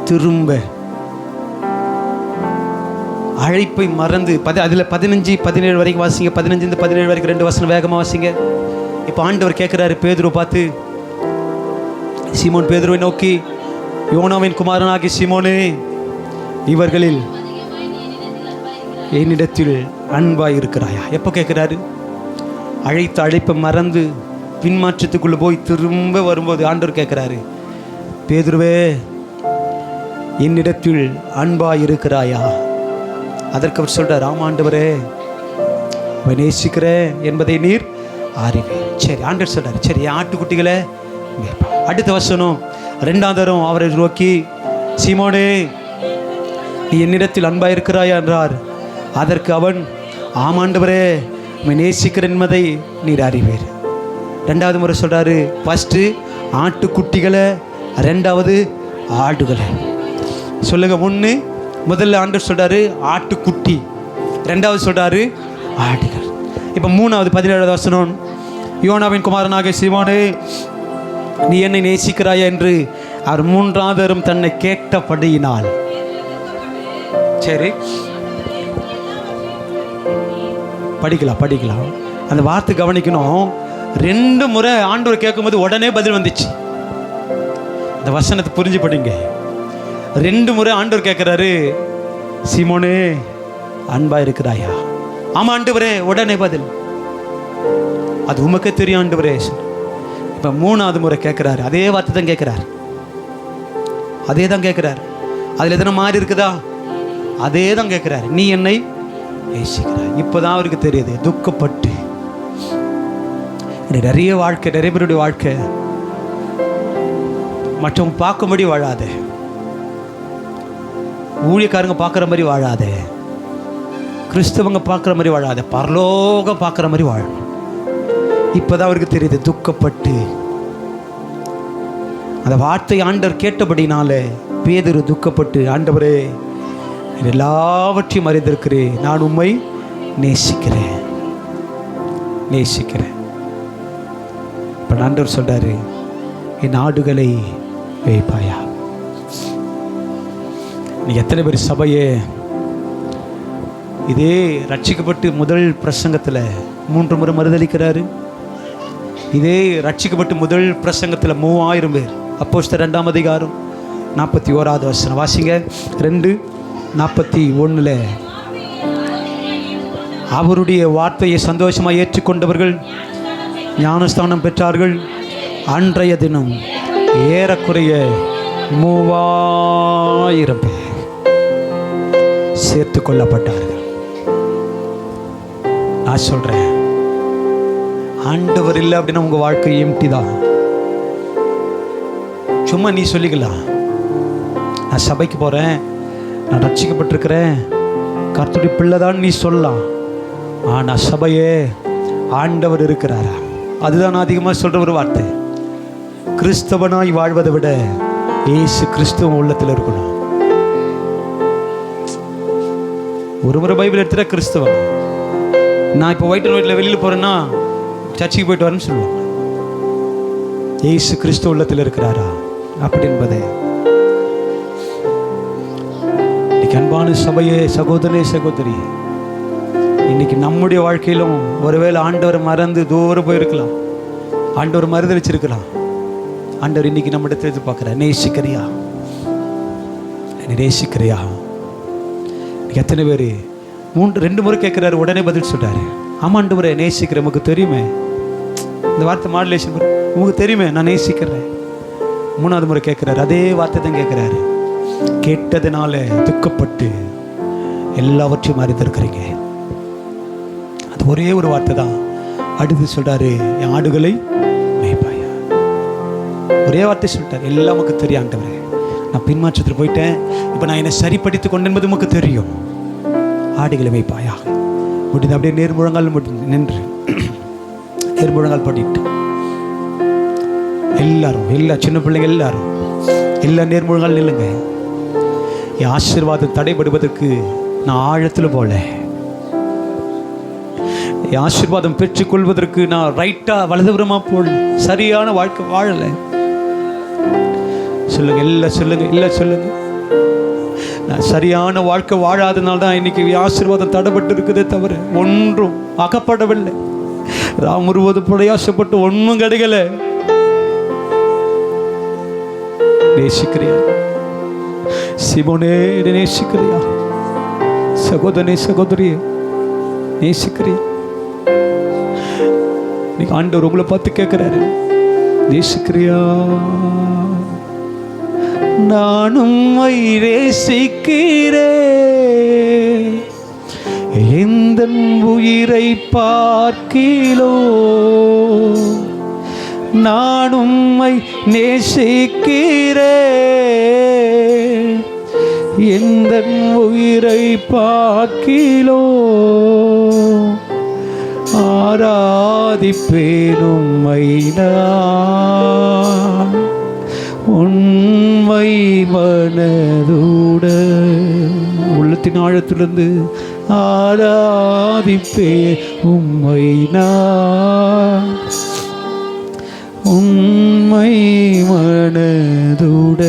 திரும்ப அழைப்பை மறந்து அதில் 15-17 வரைக்கும் வாசிங்க. 15-17 வரைக்கும் 2 வசனம் வேகமாக வாசிங்க. இப்போ ஆண்டவர் கேட்குறாரு பேதுருவை பார்த்து, சீமோன் பேதுருவை நோக்கி, யோனாவின் குமாரனாகிய சீமோனே, இவர்களில் என்னிடத்தில் அன்பாய் இருக்கிறாயா? எப்போ கேட்குறாரு? அழைத்த அழைப்பை மறந்து பின்மாற்றத்துக்குள்ளே போய் திரும்ப வரும்போது ஆண்டவர் கேட்குறாரு, பேதுருவே, என்னிடத்தில் அன்பாய் இருக்கிறாயா? அதற்கு அவர் சொல்கிறார், ஆமாம் ஆண்டவரே, அவன் நேசிக்கிறேன் என்பதை நீர் அறிவே. சரி, ஆண்டவர் சொல்கிறார், சரி ஆட்டுக்குட்டிகளை. அடுத்த வசனம் 2ஆம் தரம் அவரை நோக்கி, சீமோனே, நீ என்னிடத்தில் அன்பாக இருக்கிறாயா என்றார். அதற்கு அவன், ஆமாண்டவரே, அவன் நேசிக்கிறேன் என்பதை நீர் அறிவீர். 2வது முறை சொல்கிறாரு, ஃபஸ்ட்டு ஆட்டுக்குட்டிகளை, 2வது ஆடுகளை. சொல்லுங்க, முதல்ல ஆண்டவர் சொல்கிறாரு ஆட்டுக்குட்டி, 2வது சொல்கிறாரு ஆடுகள். இப்போ 3வது 17வது வசனம், யோனாவின் குமாரனாகிய சீமோனே, நீ என்னை நேசிக்கிறாயா என்று அவர் 3ஆம் தரம் தன்னை கேட்டபடியினால். சரி, படிக்கலாம். அந்த வார்த்தை கவனிக்கணும். 2 முறை ஆண்டவர் கேட்கும்போது உடனே பதில் வந்துச்சு. அந்த வசனத்தை புரிஞ்சு படிங்க. 2 முறை ஆண்டவர் கேட்குறாரு, சீமோனே, அன்பா இருக்கிறாயா? ஆமா ஆண்டவரே, உடனே பதில். அது உமக்கே தெரியும் ஆண்டவரே. இப்போ 3வது முறை கேட்குறாரு, அதே வார்த்தை தான் கேட்குறாரு, அதே தான் கேட்குறாரு. அதில் எதனா மாறி இருக்குதா? அதே தான் கேட்குறாரு, நீ என்னை நேசிக்கிறாய். இப்போதான் அவருக்கு தெரியுது, துக்கப்பட்டு. நிறைய பேருடைய வாழ்க்கை மற்றவங்க பார்க்கும்படி வாழாதே, ஊழியக்காரங்க பார்க்குற மாதிரி வாழாதே, கிறிஸ்தவங்க பார்க்குற மாதிரி வாழாதே, பரலோகம் பார்க்குற மாதிரி வாழணும். இப்போதான் அவருக்கு தெரியுது, துக்கப்பட்டு. அந்த வார்த்தை ஆண்டவர் கேட்டபடினால பேதுரு துக்கப்பட்டு, ஆண்டவரே, எல்லாவற்றையும் அறிந்திருக்கிறேன், நான் உம்மை நேசிக்கிறேன். இப்போ ஆண்டவர் சொல்றாரு, என் ஆடுகளை வைப்பாயா? நீ எத்தனை பேர் சபையே இதே ரட்சிக்கப்பட்டு முதல் பிரசங்கத்தில் 3 முறை மறுதளிக்கிறாரு. இதே ரட்சிக்கப்பட்டு முதல் பிரசங்கத்தில் 3000 பேர். அப்போஸ்தலர் 2ஆம் அதிகாரம் 41வது வசனம் வாசிங்க. 2:41 அவருடைய வார்த்தையை சந்தோஷமாக ஏற்றுக்கொண்டவர்கள் ஞானஸ்தானம் பெற்றார்கள். அன்றைய தினம் ஏறக்குறைய 3000 பேர் சேர்த்து கொள்ளப்பட்டார்கள். நான் சொல்றேன், ஆண்டவர் இல்லை அப்படின்னா உங்க வாழ்க்கை எம்டி தான். சும்மா நீ சொல்லிக்கலாம், நான் சபைக்கு போறேன், நான் ரட்சிக்கப்பட்டிருக்கிறேன், கர்த்தருடைய பிள்ளை தான் நீ சொல்லலாம். ஆனா சபையே ஆண்டவர் இருக்கிறாரா? அதுதான் நான் அதிகமாக சொல்ற ஒரு வார்த்தை. கிறிஸ்தவனாய் வாழ்வதை விட இயேசு கிறிஸ்துவ உள்ளத்தில் இருக்கணும். ஒரு முறை பைபிள் எடுத்துட்டா கிறிஸ்தவன். நான் இப்போ ஒயிட் அண்ட் ஒயிட்ல வெளியில் போறேன்னா சர்ச்சுக்கு போயிட்டு வரேன்னு சொல்லுவாங்க. இயேசு கிறிஸ்துவ உள்ளத்தில் இருக்கிறாரா அப்படி என்பதை இன்னைக்கு அன்பான சபையே, சகோதரனே, சகோதரி, இன்னைக்கு நம்முடைய வாழ்க்கையிலும் ஒருவேளை ஆண்டவர் மறந்து தூரம் போயிருக்கலாம், ஆண்டவர் மறுதளிச்சிருக்கலாம். ஆண்டவர் இன்னைக்கு நம்மிடத்தில் எதிர்பார்க்கிறார், நேசிக்கிறியா? நேசிக்கிறியா? எத்தனை பேர் 2 முறை கேட்குறாரு, உடனே பதில் சொல்றாரு, ஆமா ஆண்டவரே நேசிக்கிறேன், உமக்கு தெரியுமே. இந்த வார்த்தை மாடுலேஷன், உமக்கு தெரியுமே நான் நேசிக்கிறேன். 3வது முறை கேட்குறாரு, அதே வார்த்தை தான் கேட்குறாரு. கேட்டதுனால துக்கப்பட்டு எல்லாவற்றையும் அறிந்திருக்கிறீங்க. அது ஒரே ஒரு வார்த்தை தான். அடுத்து சொல்றாரு, என் ஆடுகளை மேய்ப்பாயா? ஒரே வார்த்தை சொல்லிட்டார், எல்லாம் உமக்கு தெரியும் ஆண்டவரே. நான் பின்மாற்றத்தில் போயிட்டேன், இப்போ நான் என்னை சரிப்படுத்தி கொண்டு என்பது உமக்கு தெரியும். ஆடுகளை வைப்பாயாக. முடிந்து அப்படியே நேர்முழங்கால் நின்று நேர்முழங்கால் பண்ணிட்டு எல்லாரும், எல்லா சின்ன பிள்ளைங்க எல்லா நேர்முகங்கள் நில்லுங்க. என் ஆசீர்வாதம் தடைபடுவதற்கு நான் ஆழத்தில் போல, என் ஆசீர்வாதம் பெற்றுக்கொள்வதற்கு நான் ரைட்டா வலதுபுறமா போல, சரியான வாழ்க்கை வாழலை. சொல்லுங்க, இல்லை சொல்லுங்க, இல்லை சொல்லுங்க. நான் சரியான வாழ்க்கை வாழாதனால தான் இன்னைக்கு ஆசீர்வாதம் தடைபட்டு இருக்குதே தவிர ஒன்றும் அகப்படவில்லை. ராம் முழுவதும் பிரயாசப்பட்டு ஒன்றும் கிடைக்கல. நேசிக்கிறியா சிமோனே? நேசிக்கிறியா சகோதரனே, சகோதரியே? நேசிக்கிறியா? இன்னைக்கு ஆண்டவர் உங்களை பார்த்து கேட்கிறாரு, நேசிக்கிறியா? நானும் நேசிக்கிறேன், எந்த உயிரை பார்க்கிலோ. நானும் நேசிக்கிறேன், எந்த உயிரை பார்க்கிலோ. ஆராதிப்பேன் உம்மை நான் உண்மை மனதோட. உள்ளத்தின் ஆழத்திலிருந்து ஆராதிப்பேன் உம்மை நான் உண்மை மனதோட.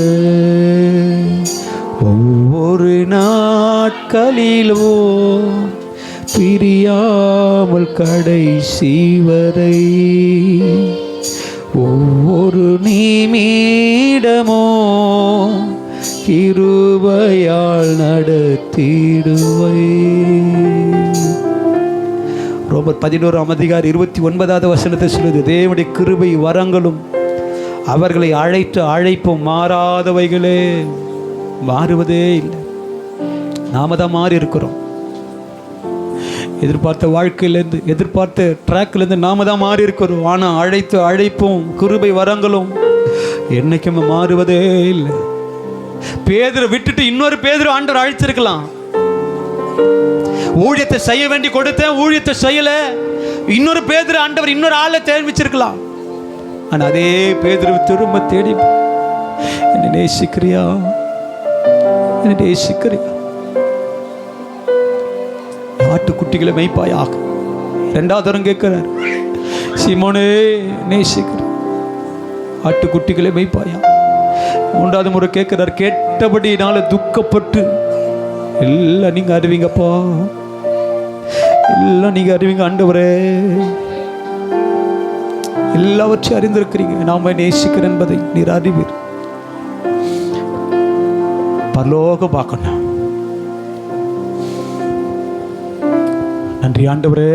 ஒவ்வொரு நாட்களிலோ பிரியாமல் கடைசி வரை, ஒவ்வொரு நிமிடமோ கிருபையால் நடத்திடுவை. ரோமர் 11:29 வசனத்தை சொல்லுது, தேவனுடைய கிருபை வரங்களும் அவர்களை அழைத்து அழைப்பும் மாறாதவைகளே. மாறுவதே இல்லை. நாம தான் மாறி இருக்கிறோம். எதிர்பார்த்த வாழ்க்கையிலேருந்து, எதிர்பார்த்த ட்ராக்லேருந்து நாம தான் மாறி இருக்கிறோம். ஆனால் அழைத்து அழைப்பும் கிருபை வரங்களும் என்னைக்குமே மாறுவதே இல்லை. பேதுரு விட்டுட்டு இன்னொரு பேதுரு ஆண்டவர் அழைச்சிருக்கலாம். ஊழியத்தை செய்ய வேண்டி கொடுத்தேன், ஊழியத்தை செய்யல, இன்னொரு பேதுரு ஆண்டவர் இன்னொரு ஆளை தேர்விச்சிருக்கலாம். ஆனால் அதே பேதுரு திரும்ப தேடி, என்னை நேசிக்கிறியா, என்னை நேசிக்கிறியா? ஆட்டுக்குட்டிகளை மெய்ப்பாயாக. 2வது தரம் கேட்கிறார், சீமோனே நேசிக்கிற ஆட்டுக்குட்டிகளை மெய்ப்பாயா? 3வது முறை கேட்கிறார், கேட்டபடி என்னால துக்கப்பட்டு. எல்லாம் நீங்க அறிவீங்கப்பா, எல்லாம் நீங்க அறிவீங்க ஆண்டவரே, எல்லாவற்றையும் அறிந்திருக்கிறீங்க. நாம நேசிக்கிறேன் என்பதை நீர் அறிவீர். பரலோக பார்க்கணும். நன்றி ஆண்டவரே,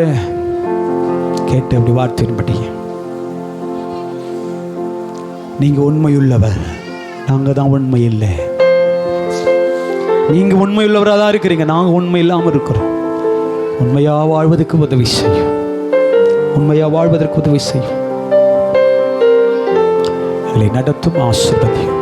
கேட்டு அப்படி வார்த்தையின்படி நீங்க உண்மையுள்ளவர், நாங்க தான் உண்மை இல்லை. நீங்க உண்மையுள்ளவராக தான் இருக்கிறீங்க, நாங்க உண்மை இல்லாமல் இருக்கிறோம். உண்மையா வாழ்வதற்கு உதவி செய்யும், உண்மையா வாழ்வதற்கு உதவி செய்யும். எங்களை நடத்தும் ஆசீர்வதியும்.